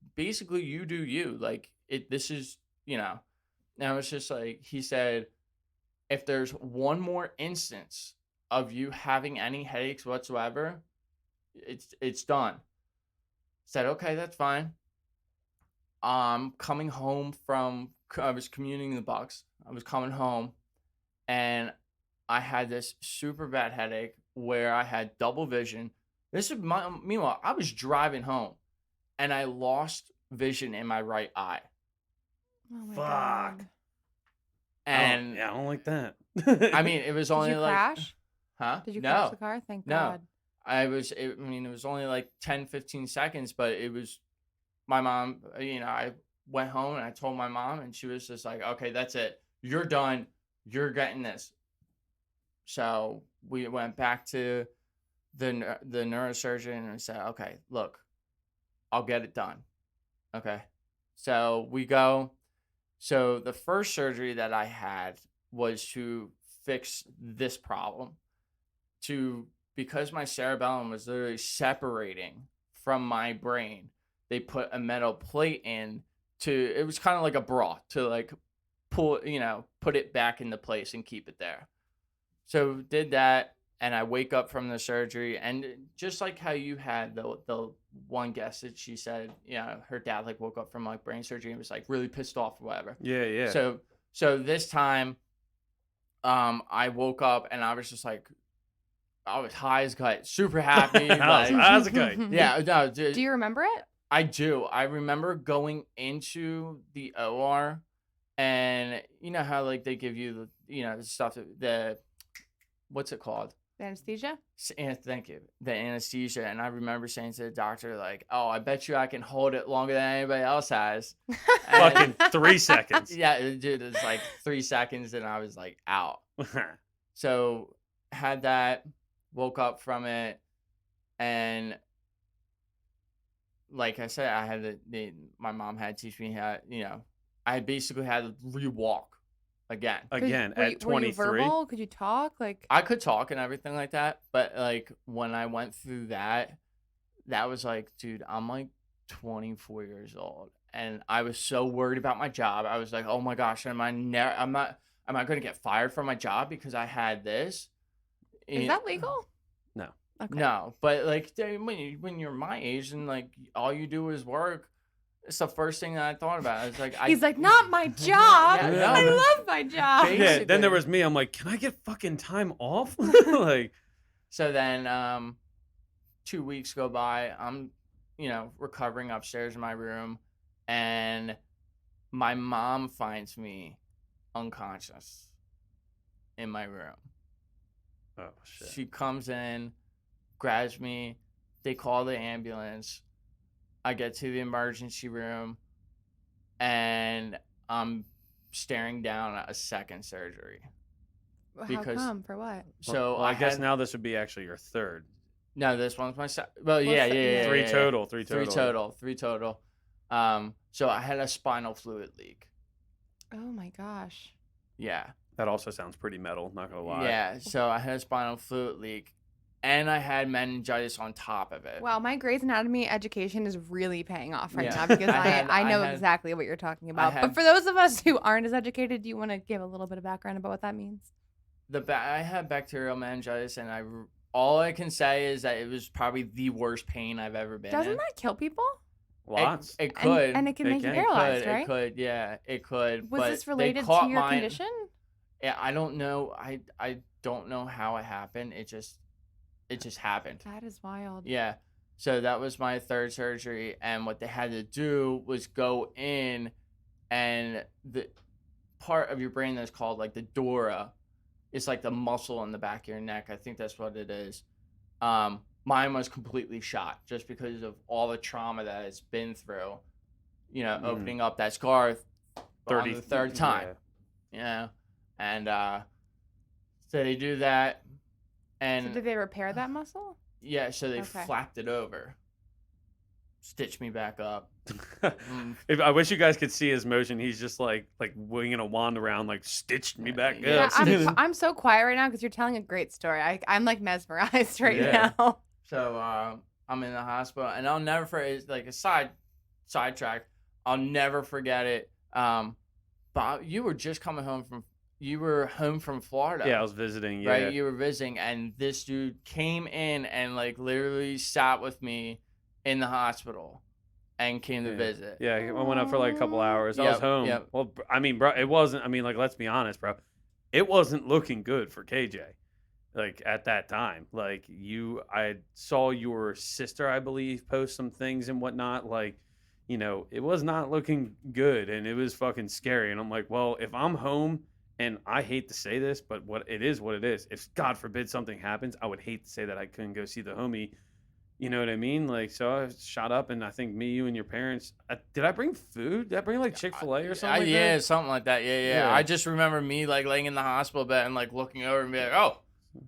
Speaker 3: Like, this is, and I was just like, he said, if there's one more instance of you having any headaches whatsoever, it's done. Said, okay, that's fine. Coming home I was commuting the Bucks. I was coming home, and I had this super bad headache where I had double vision. Meanwhile, I was driving home, and I lost vision in my right eye.
Speaker 1: Oh my
Speaker 2: Fuck.
Speaker 1: God.
Speaker 3: And
Speaker 2: I don't like that.
Speaker 3: I mean, it was only
Speaker 1: Did you
Speaker 3: like,
Speaker 1: crash?
Speaker 3: huh?
Speaker 1: Did you
Speaker 3: No.
Speaker 1: crash the car? Thank God.
Speaker 3: It was only like 10, 15 seconds, but it was my mom, I went home and I told my mom, and she was just like, okay, that's it. You're done. You're getting this. So we went back to the neurosurgeon and said, okay, look, I'll get it done. Okay. So we go. So the first surgery that I had was to fix this problem, because my cerebellum was literally separating from my brain. They put a metal plate in it was kind of like a bra to like pull, put it back into place and keep it there. So did that, and I wake up from the surgery, and just like how you had the one guest that she said, her dad like woke up from like brain surgery and was like really pissed off or whatever.
Speaker 2: Yeah.
Speaker 3: So this time, I woke up and I was just like I was high as a kite, super happy.
Speaker 2: How's it going?
Speaker 3: Yeah, no,
Speaker 1: Do you remember it?
Speaker 3: I do. I remember going into the OR, and you know how like they give you the stuff the what's it called?
Speaker 1: Anesthesia?
Speaker 3: Thank you. The anesthesia. And I remember saying to the doctor, like, oh, I bet you I can hold it longer than anybody else has.
Speaker 2: Fucking 3 seconds.
Speaker 3: Yeah, dude, it's like 3 seconds and I was like out. So had that, woke up from it, and like I said, I had my mom had to teach me how, I basically had to rewalk again.
Speaker 2: Again,
Speaker 1: Were
Speaker 2: at
Speaker 1: were you
Speaker 2: 23.
Speaker 1: verbal? Could you talk? Like,
Speaker 3: I could talk and everything like that, but like when I went through that was like, dude, I'm like 24 years old, and I was so worried about my job. I was like, oh my gosh, am I going to get fired from my job because I had this?
Speaker 1: is that legal?
Speaker 2: No.
Speaker 1: Okay.
Speaker 3: No, but like when you're my age and like all you do is work, it's the first thing that I thought about. It's like
Speaker 1: He's like, not my job.
Speaker 3: Yeah, no,
Speaker 1: I
Speaker 3: but-
Speaker 1: love my job.
Speaker 3: Basically.
Speaker 2: Yeah, then there was me. I'm like, can I get fucking time off? Like,
Speaker 3: So then 2 weeks go by. I'm, recovering upstairs in my room, and my mom finds me unconscious in my room.
Speaker 2: oh shit.
Speaker 3: She comes in, grabs me. They call the ambulance. I get to the emergency room, and I'm staring down at a second surgery.
Speaker 1: How
Speaker 3: because-
Speaker 1: come? For what?
Speaker 3: So
Speaker 2: Well, I guess
Speaker 3: had-
Speaker 2: now this would be actually your third.
Speaker 3: No, this one's my well,
Speaker 1: Well,
Speaker 3: yeah,
Speaker 1: so-
Speaker 3: yeah,
Speaker 1: yeah.
Speaker 2: Three
Speaker 3: yeah.
Speaker 2: total.
Speaker 3: Three total. So I had a spinal fluid leak.
Speaker 1: Oh my gosh.
Speaker 3: Yeah.
Speaker 2: That also sounds pretty metal, not gonna lie.
Speaker 3: Yeah. So I had a spinal fluid leak, and I had meningitis on top of it.
Speaker 1: Wow, my Grey's Anatomy education is really paying off right
Speaker 3: Yeah.
Speaker 1: now because I know
Speaker 3: I had-
Speaker 1: exactly what you're talking about.
Speaker 3: had-
Speaker 1: But for those of us who aren't as educated, do you want to give a little bit of background about what that means?
Speaker 3: I had bacterial meningitis, and all I can say is that it was probably the worst pain I've ever been
Speaker 1: Doesn't
Speaker 3: in.
Speaker 1: that kill people?
Speaker 2: Lots.
Speaker 3: It could.
Speaker 1: And it can
Speaker 2: It
Speaker 1: make you
Speaker 2: can.
Speaker 1: paralyzed,
Speaker 3: It
Speaker 1: right?
Speaker 3: could, yeah, it could.
Speaker 1: Was
Speaker 3: but
Speaker 1: this
Speaker 3: they
Speaker 1: related to
Speaker 3: caught
Speaker 1: your
Speaker 3: mine-
Speaker 1: condition?
Speaker 3: Yeah, I don't know. I don't know how it happened. It just happened.
Speaker 1: That is wild.
Speaker 3: Yeah. So that was my third surgery, and what they had to do was go in, and the part of your brain that's called like the dura, it's like the muscle in the back of your neck. I think that's what it is. Mine was completely shot just because of all the trauma that it's been through. Opening up that scar on the third time.
Speaker 2: Yeah.
Speaker 3: And so they do that, and
Speaker 1: So did they repair that muscle?
Speaker 3: yeah, so they
Speaker 1: Okay.
Speaker 3: flapped it over, stitched me back up.
Speaker 2: I wish you guys could see his motion. He's just like winging a wand around, like stitched me back
Speaker 3: Yeah,
Speaker 1: Yeah,
Speaker 2: up.
Speaker 1: I'm so quiet right now because you're telling a great story. I'm like mesmerized right
Speaker 2: Yeah.
Speaker 1: now.
Speaker 3: So I'm in the hospital, and I'll never forget. It's like a sidetrack. I'll never forget it. Bob, you were just coming home from. You were home from Florida.
Speaker 2: Yeah, I was visiting. Yeah.
Speaker 3: Right, you were visiting, and this dude came in and like literally sat with me in the hospital, and came to
Speaker 2: Yeah.
Speaker 3: visit.
Speaker 2: Yeah, I went up for like a couple hours. I was
Speaker 3: Yep,
Speaker 2: home.
Speaker 3: yep.
Speaker 2: Well, I mean, bro, it wasn't. I mean, like, let's be honest, bro. It wasn't looking good for KJ. Like at that time, like I saw your sister, I believe, post some things and whatnot. Like, it was not looking good, and it was fucking scary. And I'm like, well, if I'm home, and I hate to say this, but what it is, if God forbid something happens, I would hate to say that I couldn't go see the homie. You know what I mean? Like, so I shot up, and I think me, you, and your parents. Did I bring food? Did I bring like Chick-fil-A or something? Like
Speaker 3: Yeah,
Speaker 2: that?
Speaker 3: something like that. Yeah.
Speaker 2: Yeah.
Speaker 3: I just remember me like laying in the hospital bed and like looking over and be like, "Oh,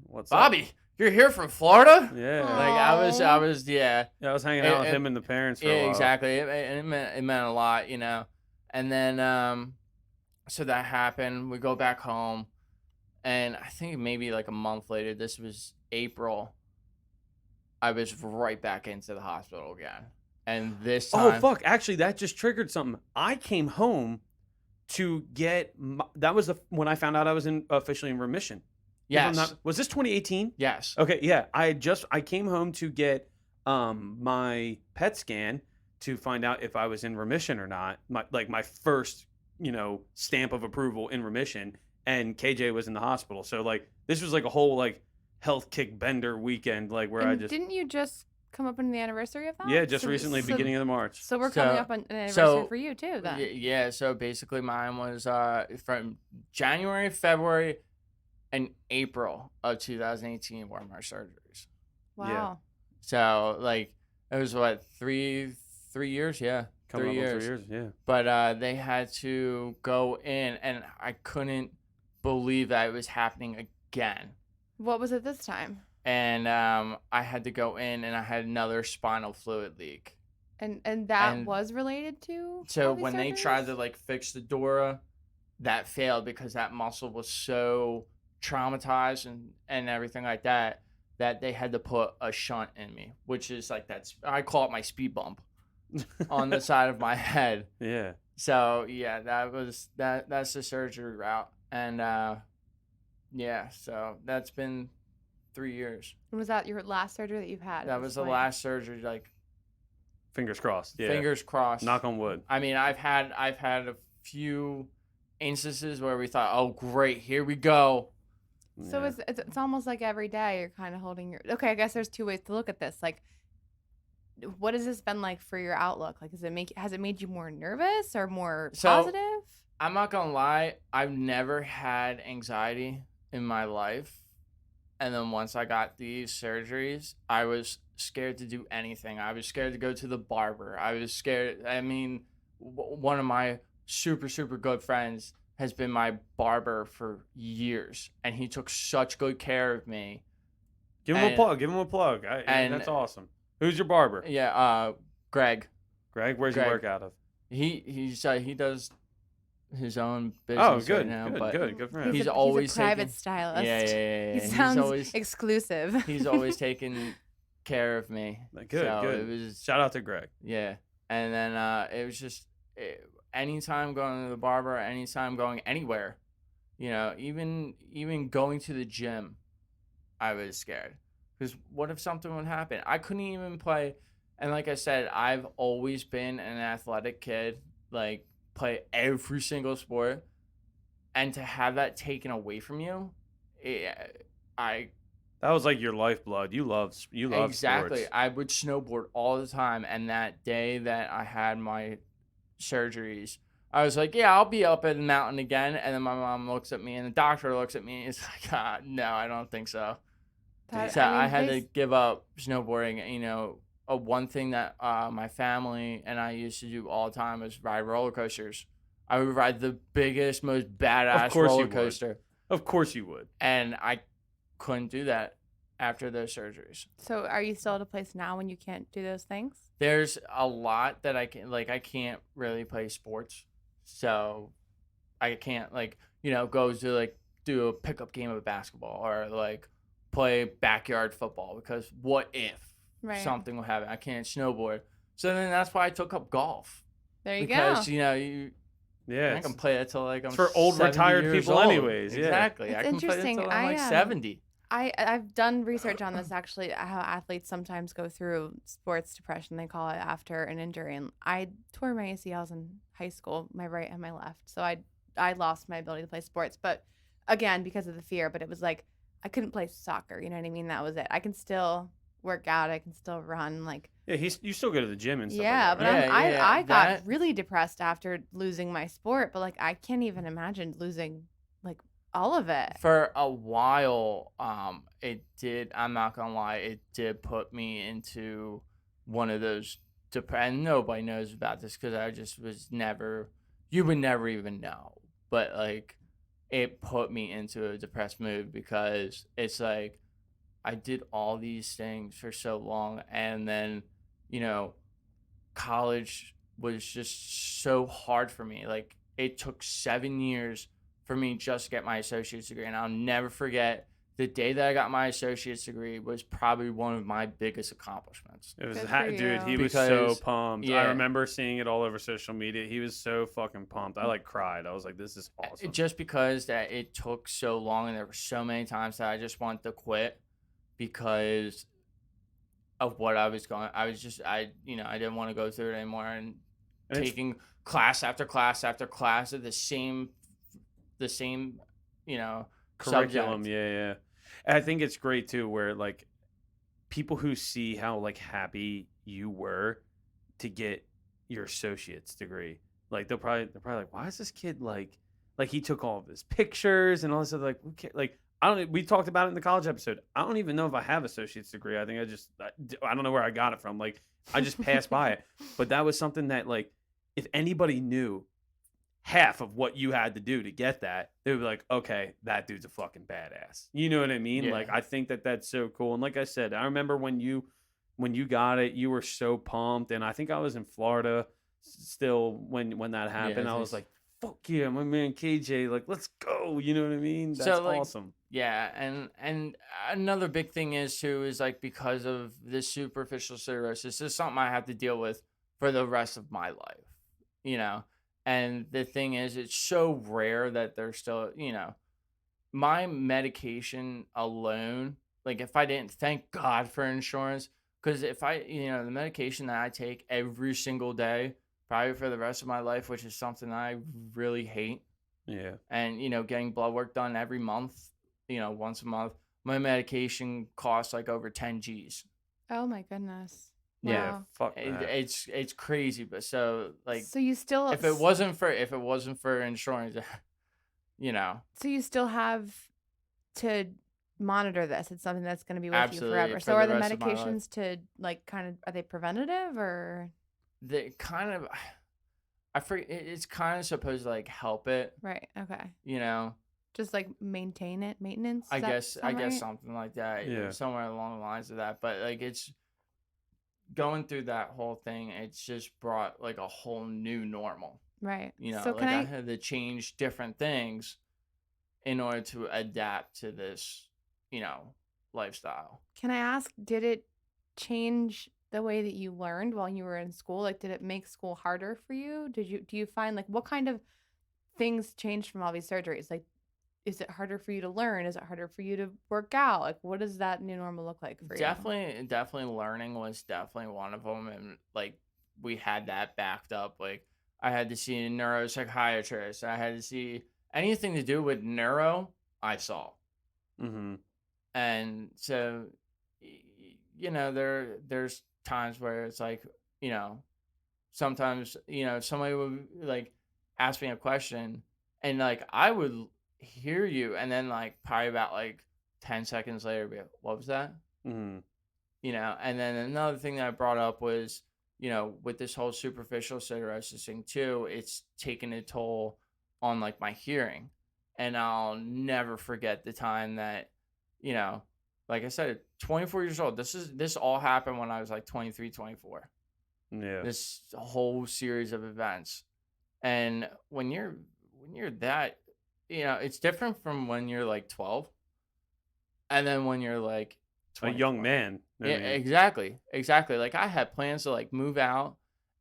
Speaker 2: What's up?
Speaker 3: Bobby, you're here from Florida?"
Speaker 2: Yeah.
Speaker 3: Like I was, yeah.
Speaker 2: Yeah, I was hanging out with
Speaker 3: it-
Speaker 2: him and the parents for a
Speaker 3: Yeah,
Speaker 2: while.
Speaker 3: exactly. It meant a lot, And then so that happened. We go back home, and I think maybe like a month later, this was April, I was right back into the hospital again. And this time,
Speaker 2: Oh fuck! Actually, that just triggered something. I came home to get. That was when I found out I was officially in remission. If I'm
Speaker 3: yes,
Speaker 2: not- was this 2018?
Speaker 3: yes,
Speaker 2: Okay, yeah. I came home to get my PET scan to find out if I was in remission or not. My first, stamp of approval in remission, and KJ was in the hospital. So like this was like a whole like health kick bender weekend, like where I
Speaker 1: And
Speaker 2: just
Speaker 1: didn't you just come up on the anniversary of that?
Speaker 2: yeah, just recently, beginning of the March.
Speaker 1: So we're coming
Speaker 3: So
Speaker 1: up on an anniversary
Speaker 3: so
Speaker 1: for you too then.
Speaker 3: yeah, so basically mine was from January, February, and April of 2018 were my surgeries.
Speaker 2: Yeah.
Speaker 1: Wow.
Speaker 3: So like it was what 3 years, yeah,
Speaker 2: Coming
Speaker 3: 3
Speaker 2: up on
Speaker 3: years.
Speaker 2: 3 years, yeah.
Speaker 3: But they had to go in, and I couldn't believe that it was happening again.
Speaker 1: What was it this time?
Speaker 3: And I had to go in, and I had another spinal fluid leak.
Speaker 1: And that
Speaker 3: And
Speaker 1: was related to
Speaker 3: so
Speaker 1: all these
Speaker 3: when they tried to
Speaker 1: surgeries?
Speaker 3: like fix the dura, that failed because that muscle was so traumatized and everything like that they had to put a shunt in me, which is like I call it my speed bump on the side of my head.
Speaker 2: Yeah.
Speaker 3: So yeah, that's the surgery route. And yeah, so that's been 3 years.
Speaker 1: And was that your last surgery that you've had at
Speaker 3: That
Speaker 1: this
Speaker 3: was the
Speaker 1: point?
Speaker 3: last surgery, like
Speaker 2: Fingers crossed. Yeah.
Speaker 3: fingers crossed.
Speaker 2: Knock on wood.
Speaker 3: I mean, I've had a few instances where we thought, "Oh, great, here we go."
Speaker 1: So
Speaker 2: Yeah.
Speaker 1: it's almost like every day you're kind of holding your. Okay, I guess there's two ways to look at this. Like, what has this been like for your outlook? Like, has it made you more nervous or more
Speaker 3: So-
Speaker 1: positive?
Speaker 3: I'm not gonna lie, I've never had anxiety in my life. And then once I got these surgeries, I was scared to do anything. I was scared to go to the barber. I was scared. I mean, one of my super, super good friends has been my barber for years, and he took such good care of me.
Speaker 2: Give him a plug. Give him a plug.
Speaker 3: and-
Speaker 2: That's awesome. Who's your barber?
Speaker 3: Yeah, Greg.
Speaker 2: Greg, where's he
Speaker 3: Greg.
Speaker 2: work out of?
Speaker 3: He does his own
Speaker 2: Oh,
Speaker 3: business
Speaker 2: good.
Speaker 3: right now,
Speaker 2: Good,
Speaker 3: but
Speaker 2: good for him.
Speaker 3: He's
Speaker 1: a
Speaker 3: always
Speaker 1: private
Speaker 3: taken-
Speaker 1: stylist.
Speaker 3: yeah.
Speaker 1: He
Speaker 3: He's
Speaker 1: sounds
Speaker 3: always
Speaker 1: exclusive.
Speaker 3: he's always taken care of me.
Speaker 2: Good,
Speaker 3: So
Speaker 2: good.
Speaker 3: It was
Speaker 2: Shout out to Greg.
Speaker 3: yeah, and then it was just anytime going to the barber, anytime going anywhere, even going to the gym, I was scared because what if something would happen? I couldn't even play, and like I said, I've always been an athletic kid, like play every single sport, and to have that taken away from you,
Speaker 2: That was like your lifeblood. You love
Speaker 3: exactly.
Speaker 2: sports.
Speaker 3: I would snowboard all the time, and that day that I had my surgeries, I was like, "Yeah, I'll be up at the mountain again." And then my mom looks at me, and the doctor looks at me, and is like, "No, I don't think so." So I had to give up snowboarding. One thing that my family and I used to do all the time was ride roller coasters. I would ride the biggest, most badass roller coaster.
Speaker 2: Of course you would.
Speaker 3: And I couldn't do that after those surgeries.
Speaker 1: So are you still at a place now when you can't do those things?
Speaker 3: There's a lot that I can't really play sports. So I can't go to do a pickup game of basketball or play backyard football because what if something will happen? I can't snowboard. So then that's why I took up golf.
Speaker 1: There you
Speaker 3: because,
Speaker 1: go.
Speaker 3: I can play it till I'm
Speaker 2: it's for old
Speaker 3: 70
Speaker 2: retired
Speaker 3: years
Speaker 2: people
Speaker 3: old.
Speaker 2: anyways. Yeah.
Speaker 3: Exactly.
Speaker 1: It's
Speaker 3: I can play it
Speaker 1: interesting.
Speaker 3: till I'm
Speaker 1: I
Speaker 3: 70.
Speaker 1: I've done research on this actually, how athletes sometimes go through sports depression, they call it, after an injury. And I tore my ACLs in high school, my right and my left. So I lost my ability to play sports, but again, because of the fear. But it was like I couldn't play soccer. You know what I mean? That was it. I can still work out. I can still run.
Speaker 2: Yeah, you still go to the gym and stuff.
Speaker 1: Yeah,
Speaker 2: like
Speaker 1: but
Speaker 2: that, right?
Speaker 1: I got really depressed after losing my sport. But I can't even imagine losing all of it.
Speaker 3: For a while, it did. I'm not gonna lie, it did put me into one of those and nobody knows about this because I just was never. You would never even know, but it put me into a depressed mood because it's like I did all these things for so long, and then college was just so hard for me. It took 7 years for me just to get my associate's degree. And I'll never forget the day that I got my associate's degree was probably one of my biggest accomplishments.
Speaker 2: It was
Speaker 1: Good for
Speaker 2: dude, he
Speaker 1: you.
Speaker 2: was so pumped.
Speaker 3: Yeah.
Speaker 2: I remember seeing it all over social media. He was so fucking pumped. I cried. I was like, this is awesome.
Speaker 3: Just because that it took so long and there were so many times that I just wanted to quit because of what I was going. I didn't want to go through it anymore and taking class after class after class of the same curriculum.
Speaker 2: Subject. Yeah. And I think it's great too, where like people who see how like happy you were to get your associate's degree, like they're probably like, why is this kid like he took all of his pictures and all this other like like I don't we talked about it in the college episode. I don't even know if I have associate's degree. I think I don't know where I got it from. Like I just passed by it, but that was something that like if anybody knew half of what you had to do to get that, they would be like, okay, that dude's a fucking badass. You know what I mean? Like,
Speaker 3: Yeah.
Speaker 2: I think that that's so cool. And like I said, I remember when you got it, you were so pumped. And I think I was in Florida still when that
Speaker 3: Yeah.
Speaker 2: happened. I was like, fuck yeah, my man KJ, like, let's go. You know what I mean? That's
Speaker 3: So like,
Speaker 2: awesome.
Speaker 3: yeah, and another big thing is too is like because of this superficial cirrhosis, this is something I have to deal with for the rest of my life, you know. And the thing is, it's so rare that there's still, my medication alone, like if I didn't, thank God for insurance, because if I, the medication that I take every single day, probably for the rest of my life, which is something I really hate,
Speaker 2: Yeah.
Speaker 3: and getting blood work done every month, once a month, my medication costs like over 10 G's.
Speaker 1: Oh my goodness.
Speaker 2: Yeah.
Speaker 1: Wow.
Speaker 2: Fuck that.
Speaker 3: It's crazy, but so like
Speaker 1: So you still
Speaker 3: if it wasn't for insurance, you know
Speaker 1: so you still have to monitor this. It's something that's going to be with you
Speaker 3: absolutely
Speaker 1: forever.
Speaker 3: for
Speaker 1: So are
Speaker 3: the
Speaker 1: the
Speaker 3: rest of my life.
Speaker 1: medications to like kind of are they preventative or
Speaker 3: The kind of I forget, it's kind of supposed to like help it,
Speaker 1: right? Okay.
Speaker 3: you know
Speaker 1: Just like maintain it, maintenance.
Speaker 3: I
Speaker 1: Does that
Speaker 3: guess I
Speaker 1: sound
Speaker 3: guess
Speaker 1: right?
Speaker 3: something like that,
Speaker 2: Yeah.
Speaker 3: somewhere along the lines of that. But like it's going through that whole thing, it's just brought like a whole new normal.
Speaker 1: Right. So can
Speaker 3: Like I
Speaker 1: I
Speaker 3: had to change different things in order to adapt to this, lifestyle.
Speaker 1: can I ask, did it change the way that you learned while you were in school? Like did it make school harder for you? Do you find like what kind of things changed from all these surgeries? Like is it harder for you to learn? Is it harder for you to work out? Like what does that new normal look like for you?
Speaker 3: Definitely learning was definitely one of them, and like we had that backed up. Like I had to see a neuropsychiatrist. I had to see anything to do with neuro. I saw.
Speaker 2: Mm-hmm.
Speaker 3: And so there's times where it's like, sometimes somebody would like ask me a question, and like I would hear you, and then like probably about like 10 seconds later be like, what was that?
Speaker 2: Mm-hmm.
Speaker 3: And then another thing that I brought up was, with this whole superficial cirrhosis thing too, it's taken a toll on like my hearing. And I'll never forget the time that, you know, like I said, 24 years old. This all happened when I was like 23, 24.
Speaker 2: Yeah.
Speaker 3: This whole series of events. And when you're that, it's different from when you're like 12 and then when you're like
Speaker 2: A young
Speaker 3: 24.
Speaker 2: man.
Speaker 3: Yeah, exactly. Like I had plans to like move out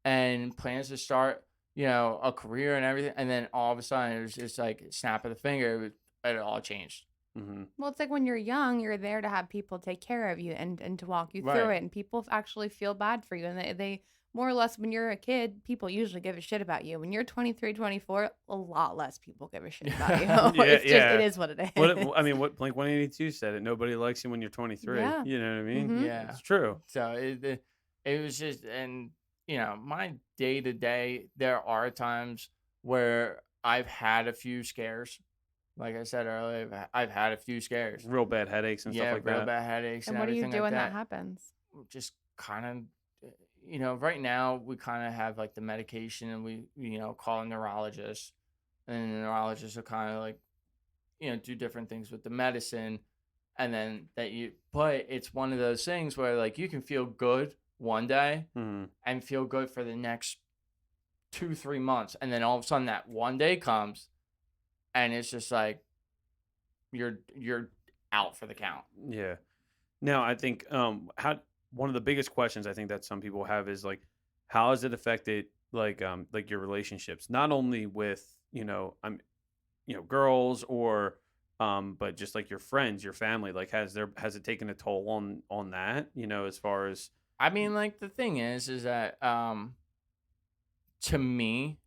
Speaker 3: and plans to start, a career and everything, and then all of a sudden it was just like snap of the finger, it all changed.
Speaker 2: Mm-hmm.
Speaker 1: Well, it's like when you're young, you're there to have people take care of you and to walk you through
Speaker 3: Right.
Speaker 1: it. And people actually feel bad for you. And they more or less, when you're a kid, people usually give a shit about you. When you're 23, 24, a lot less people give a shit about you.
Speaker 2: Yeah,
Speaker 1: It's just, it
Speaker 2: yeah.
Speaker 1: is what it
Speaker 2: I
Speaker 1: is.
Speaker 2: mean, what Blink 182 said it. Nobody likes you when you're 23.
Speaker 1: Yeah.
Speaker 2: You know what I mean?
Speaker 1: Mm-hmm.
Speaker 3: Yeah.
Speaker 2: It's true.
Speaker 3: So it was just, and my day to day, there are times where I've had a few scares. Like I said earlier, I've had a few scares.
Speaker 2: Real bad headaches and stuff
Speaker 3: Yeah,
Speaker 2: like
Speaker 3: real
Speaker 2: that.
Speaker 3: bad headaches
Speaker 1: And
Speaker 3: and
Speaker 1: what do you
Speaker 3: everything
Speaker 1: do
Speaker 3: like
Speaker 1: when that
Speaker 3: that.
Speaker 1: happens?
Speaker 3: Just kind of, right now we kind of have like the medication, and we, call a neurologist, and the neurologist will kind of like, do different things with the medicine. And then but it's one of those things where like you can feel good one day
Speaker 2: Mm-hmm.
Speaker 3: and feel good for the next 2-3 months. And then all of a sudden that one day comes and it's just like, you're out for the count.
Speaker 2: Yeah. Now, I think how one of the biggest questions I think that some people have is like, how has it affected like your relationships? Not only with girls or but just like your friends, your family. Like, has it taken a toll on that? As far as
Speaker 3: I mean, like the thing is that to me,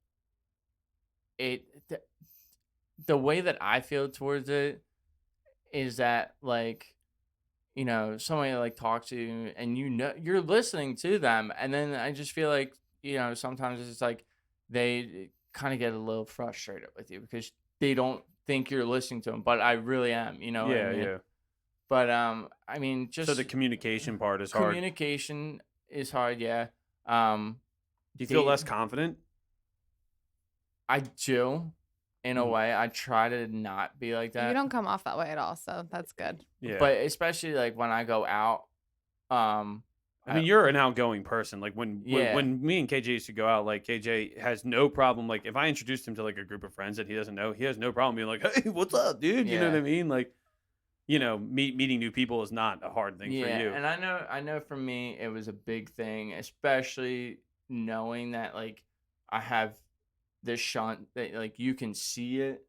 Speaker 3: it the way that I feel towards it, is that like, somebody like talks to you and you're listening to them, and then I just feel like, sometimes it's like they kind of get a little frustrated with you because they don't think you're listening to them, but I really am, you know what I
Speaker 2: Yeah,
Speaker 3: mean?
Speaker 2: yeah.
Speaker 3: But I mean,
Speaker 2: So the
Speaker 3: just
Speaker 2: communication part is hard.
Speaker 3: communication is hard, yeah. Um,
Speaker 2: Do you feel less
Speaker 3: date
Speaker 2: confident?
Speaker 3: I do, in a
Speaker 2: Mhm.
Speaker 3: way. I try to not be like
Speaker 1: You
Speaker 3: that,
Speaker 1: don't come off that way at all, so that's good.
Speaker 2: Yeah.
Speaker 3: but especially like when I go out, um,
Speaker 2: I
Speaker 3: I
Speaker 2: mean, you're an outgoing person. Like
Speaker 3: yeah,
Speaker 2: when me and KJ used to go out, like KJ has no problem. Like if I introduced him to like a group of friends that he doesn't know, he has no problem being like, "Hey, what's up, dude?" You know what
Speaker 3: yeah.
Speaker 2: I mean? Like, meeting new people is not a hard thing for
Speaker 3: Yeah,
Speaker 2: you.
Speaker 3: and I know for me it was a big thing, especially knowing that like I have this shunt that like you can see it.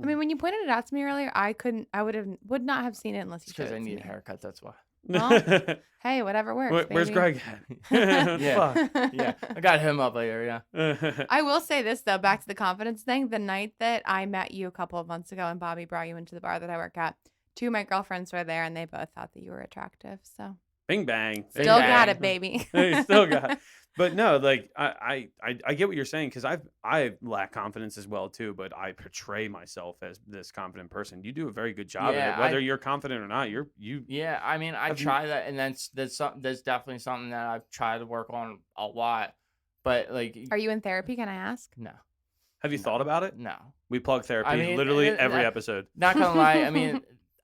Speaker 1: I mean, when you pointed it out to me earlier, would not have seen it unless
Speaker 3: It's
Speaker 1: you showed
Speaker 3: because I
Speaker 1: it to
Speaker 3: need a
Speaker 1: me.
Speaker 3: haircut. That's why.
Speaker 1: Well, hey, whatever works,
Speaker 2: Where's
Speaker 1: baby.
Speaker 2: Greg at?
Speaker 3: Yeah,
Speaker 2: Fuck.
Speaker 3: yeah. I got him up later. Yeah.
Speaker 1: I will say this though, back to the confidence thing. The night that I met you a couple of months ago and Bobby brought you into the bar that I work at, two of my girlfriends were there and they both thought that you were attractive. So
Speaker 2: Bing bang.
Speaker 3: Bing
Speaker 1: still got
Speaker 3: bang.
Speaker 1: it, baby.
Speaker 2: Hey, still got. But no, like I get what you're saying because I lack confidence as well too. But I portray myself as this confident person. You do a very good job at
Speaker 3: Yeah,
Speaker 2: it, whether you're confident or not. You
Speaker 3: yeah. I mean, I
Speaker 2: have
Speaker 3: try that, and that's definitely something that I've tried to work on a lot. But like,
Speaker 1: Are you in therapy? Can I ask?
Speaker 3: no,
Speaker 2: have you
Speaker 3: no,
Speaker 2: thought about it?
Speaker 3: no.
Speaker 2: We plug therapy
Speaker 3: I mean,
Speaker 2: literally every episode.
Speaker 3: not gonna lie. I mean,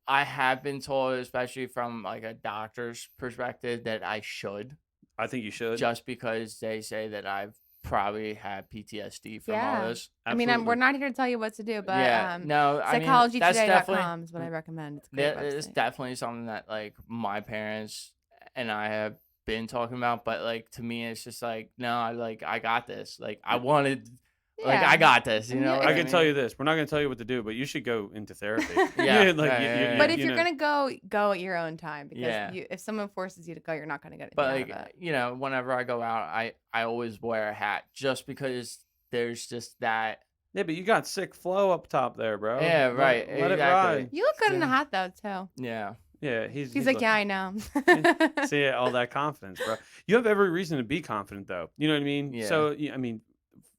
Speaker 3: I have been told, especially from like a doctor's perspective, that I should,
Speaker 2: I think you should.
Speaker 3: just because they say that I've probably had PTSD from all
Speaker 1: Yeah.
Speaker 3: this.
Speaker 1: I mean, we're
Speaker 2: Absolutely.
Speaker 1: not here to tell you what to do, but
Speaker 3: Yeah, no, I mean that's definitely
Speaker 1: psychologytoday.com is what I recommend. It's a great
Speaker 3: it's
Speaker 1: website.
Speaker 3: definitely something that like my parents and I have been talking about, but like to me, it's just like no, I got this. Like I wanted, like
Speaker 1: Yeah.
Speaker 3: I got this. You
Speaker 1: And
Speaker 3: know,
Speaker 1: you-
Speaker 3: what
Speaker 2: I
Speaker 3: I
Speaker 2: can
Speaker 3: mean?
Speaker 2: tell you this: we're not going to tell you what to do, but you should go into therapy.
Speaker 3: Yeah,
Speaker 2: like
Speaker 3: yeah.
Speaker 1: But if
Speaker 2: you
Speaker 1: you're
Speaker 2: know.
Speaker 1: gonna go at your own time because
Speaker 3: Yeah.
Speaker 1: if someone forces you to go, you're not gonna get anything
Speaker 3: But
Speaker 1: out of
Speaker 3: like
Speaker 1: it.
Speaker 3: whenever I go out, I always wear a hat just because there's just that.
Speaker 2: Yeah, but you got sick flow up top there, bro.
Speaker 3: Yeah, right,
Speaker 2: Let it
Speaker 3: exactly.
Speaker 2: ride.
Speaker 1: You look good in a
Speaker 3: Yeah.
Speaker 1: hat though too.
Speaker 3: Yeah,
Speaker 2: Yeah,
Speaker 1: He's like, yeah, I know.
Speaker 2: See all that confidence, bro. You have every reason to be confident, though. You know what I mean?
Speaker 3: Yeah.
Speaker 2: So, I mean,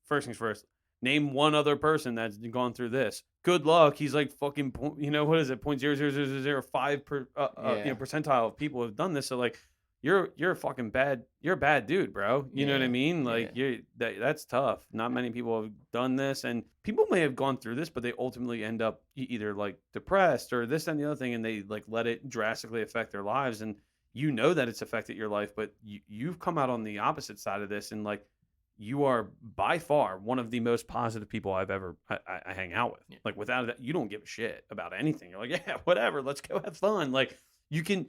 Speaker 2: first things first. Name one other person that's gone through this. Good luck. He's like fucking, what is it? 0.00005
Speaker 3: Yeah.
Speaker 2: percentile of people have done this. So like, you're a fucking bad. You're a bad dude, bro. You know what I
Speaker 3: Yeah,
Speaker 2: mean? Like
Speaker 3: yeah.
Speaker 2: that's tough. Not many people have done this, and people may have gone through this, but they ultimately end up either like depressed or this and the other thing, and they like let it drastically affect their lives. And you know that it's affected your life, but you've come out on the opposite side of this, and like you are by far one of the most positive people I've ever I hang out with.
Speaker 3: Yeah.
Speaker 2: Like without that, you don't give a shit about anything. You're like, yeah, whatever, let's go have fun. Like you can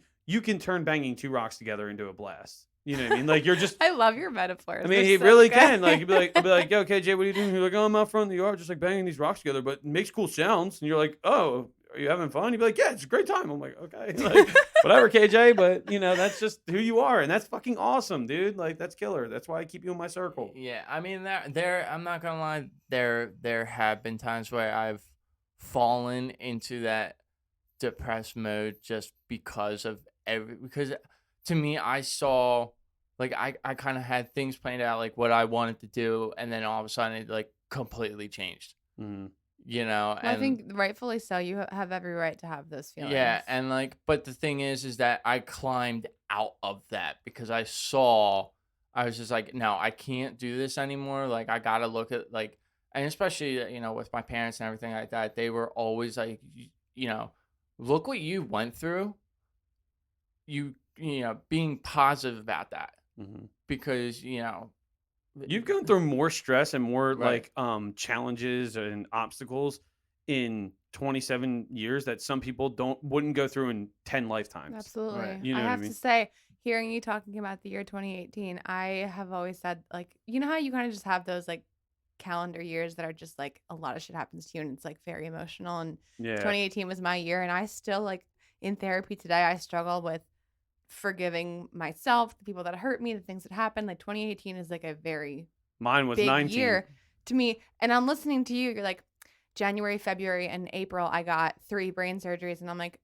Speaker 2: turn banging two rocks together into a blast. You know what I mean? Like you're just.
Speaker 1: I love your metaphors.
Speaker 2: I mean,
Speaker 1: They're
Speaker 2: he
Speaker 1: so
Speaker 2: really
Speaker 1: good.
Speaker 2: can. Like, I'd be like, yo, KJ, what are you doing? You're like, oh, I'm out front in the yard, just like banging these rocks together, but it makes cool sounds. And you're like, oh, are you having fun? You'd be like, yeah, it's a great time. I'm like, okay, like, whatever, KJ, but that's just who you are, and that's fucking awesome, dude. Like, that's killer. That's why I keep you in my circle.
Speaker 3: Yeah, I mean there I'm not gonna lie, there have been times where I've fallen into that depressed mode just because of because to me I saw like I kind of had things planned out like what I wanted to do, and then all of a sudden it like completely changed.
Speaker 2: Mhm.
Speaker 3: Well,
Speaker 1: Well, I think rightfully so. You have every right to have those feelings.
Speaker 3: yeah, and like, but the thing is that I climbed out of that because I was just like, no, I can't do this anymore. Like, I gotta look at like, and especially with my parents and everything like that, they were always like, look what you went through. Being positive about that
Speaker 2: Mhm.
Speaker 3: because
Speaker 2: You've gone through more stress and more
Speaker 3: Right.
Speaker 2: like challenges and obstacles in 27 years that some people wouldn't go through in 10 lifetimes.
Speaker 1: Absolutely.
Speaker 3: Right.
Speaker 2: You know
Speaker 1: I
Speaker 2: what I
Speaker 1: have
Speaker 2: mean?
Speaker 1: to say, hearing you talking about the year 2018, I have always said, like, you know how you kind of just have those like calendar years that are just like a lot of shit happens to you and it's like very emotional. And
Speaker 2: Yeah.
Speaker 1: 2018 was my year. And I still, like, in therapy today, I struggle with forgiving myself, the people that hurt me, the things that happened. Like, 2018 is like a very
Speaker 2: Mine was
Speaker 1: big
Speaker 2: 19.
Speaker 1: year to me. And I'm listening to you, you're like, January, February, and April, I got 3 brain surgeries. And I'm like,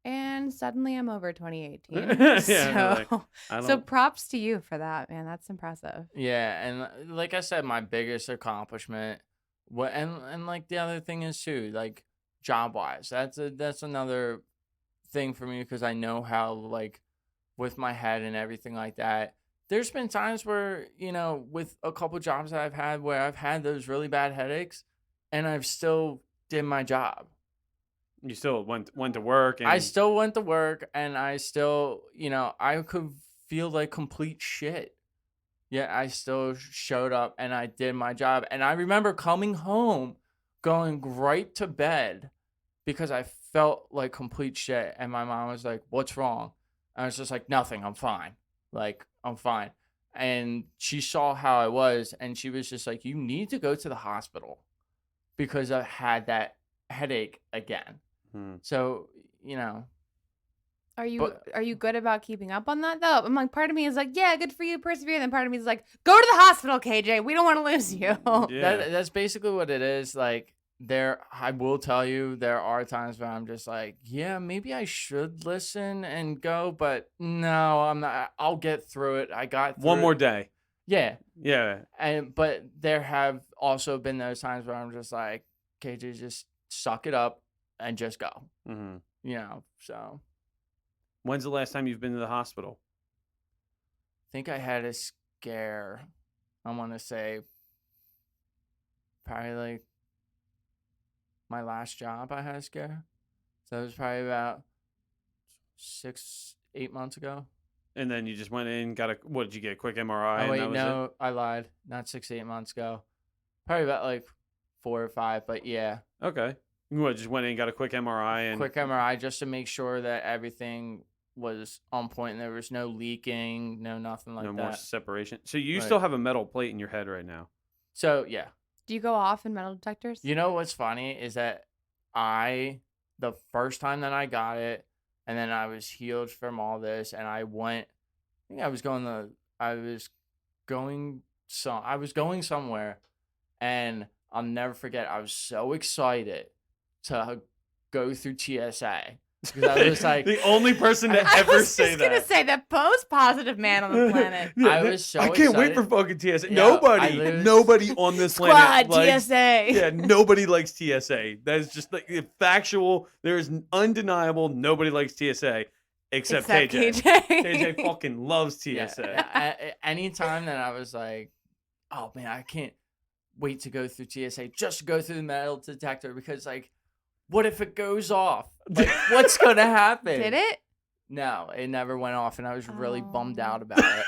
Speaker 1: And suddenly I'm over 2018.
Speaker 2: Yeah, they're like,
Speaker 1: So,
Speaker 2: I
Speaker 1: so
Speaker 2: don't.
Speaker 1: props to you for that, man. That's impressive.
Speaker 3: Yeah, and like I said, my biggest accomplishment, what and like the other thing is too, like job wise, that's another thing for me because I know how like with my head and everything like that. There's been times where with a couple jobs that I've had where I've had those really bad headaches, and I've still did my job.
Speaker 2: You still went to work
Speaker 3: I
Speaker 2: and
Speaker 3: still went to work, and I still, I could feel like complete shit. Yet I still showed up and I did my job. And I remember coming home, going right to bed because I felt like complete shit. And my mom was like, "What's wrong?" I was just like, "Nothing. I'm fine. Like, I'm fine." And she saw how I was, and she was just like, "You need to go to the hospital because I had that headache again."
Speaker 2: Hmm.
Speaker 3: So, you know,
Speaker 1: Are you
Speaker 3: but
Speaker 1: are you good about keeping up on that though? I'm like, part of me is like, yeah, good for you, persevere. Then part of me is like, go to the hospital, KJ. We don't want to lose you.
Speaker 2: Yeah.
Speaker 3: that's basically what it is. Like I will tell you, there are times where I'm just like, yeah, maybe I should listen and go, but no, I'm not. I'll get through it. I got through
Speaker 2: One more
Speaker 3: it.
Speaker 2: day.
Speaker 3: Yeah,
Speaker 2: Yeah.
Speaker 3: but there have also been those times where I'm just like, KJ, just suck it up and just go.
Speaker 2: Hmm.
Speaker 3: So
Speaker 2: When's the last time you've been to the hospital?
Speaker 3: I think I had a scare. I want to say probably like my last job I had a scare. So it was probably about 6, 8 months ago.
Speaker 2: And then you just went in, what did you get? A quick MRI,
Speaker 3: Oh
Speaker 2: and
Speaker 3: wait,
Speaker 2: that was it?
Speaker 3: no, I lied. Not 6, 8 months ago. Probably about like 4 or 5, but yeah.
Speaker 2: Okay. What, just went in, got a quick MRI, and
Speaker 3: Quick MRI just to make sure that everything was on point and there was no leaking, no nothing like
Speaker 2: no
Speaker 3: that.
Speaker 2: more separation. So you
Speaker 3: Right.
Speaker 2: still have a metal plate in your head right now.
Speaker 3: So yeah.
Speaker 1: Do you go off in metal detectors?
Speaker 3: You know what's funny is that the first time that I got it, and then I was healed from all this, and I went. I think I was going I was going somewhere, and I'll never forget. I was so excited to go through TSA because I was like,
Speaker 2: the only person to
Speaker 1: I
Speaker 2: ever
Speaker 1: was
Speaker 2: say
Speaker 1: just gonna
Speaker 2: that.
Speaker 1: say the most positive man on the planet.
Speaker 2: Yeah,
Speaker 3: I was so
Speaker 2: I can't wait
Speaker 3: excited.
Speaker 2: for fucking TSA.
Speaker 3: Yeah,
Speaker 2: Nobody on this planet
Speaker 1: Squad
Speaker 2: likes
Speaker 1: TSA.
Speaker 2: Yeah, nobody likes TSA. That is just like factual. There is undeniable. Nobody likes TSA except KJ. KJ fucking loves TSA.
Speaker 3: Yeah. Anytime that I was like, oh man, I can't wait to go through TSA just to go through the metal detector because like, what if it goes off? Like, what's gonna happen?
Speaker 1: Did it?
Speaker 3: No, it never went off, and I was really bummed
Speaker 1: Oh.
Speaker 3: out about it.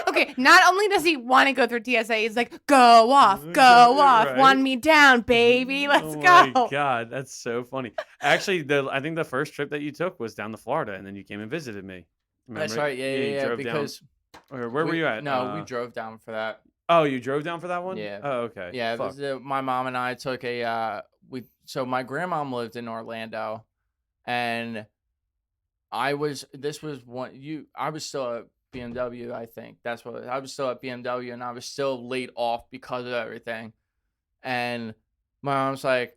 Speaker 1: Okay, not only does he want to go through TSA, he's like, go off,
Speaker 2: Right.
Speaker 1: one me down, baby, let's
Speaker 2: Oh
Speaker 1: go.
Speaker 2: my god, that's so funny. Actually, I think the first trip that you took was down to Florida, and then you came and visited me.
Speaker 3: That's
Speaker 2: Remember?
Speaker 3: right. Yeah,
Speaker 2: you drove
Speaker 3: because
Speaker 2: down. Or where were you at?
Speaker 3: No, we drove down for that.
Speaker 2: Oh, you drove down for that one?
Speaker 3: Yeah.
Speaker 2: Oh, okay.
Speaker 3: Yeah, it
Speaker 2: Fuck.
Speaker 3: was, my mom and I took so my grandmom lived in Orlando, and I was still at BMW, I think. I was still at BMW, and I was still laid off because of everything. And my mom's like,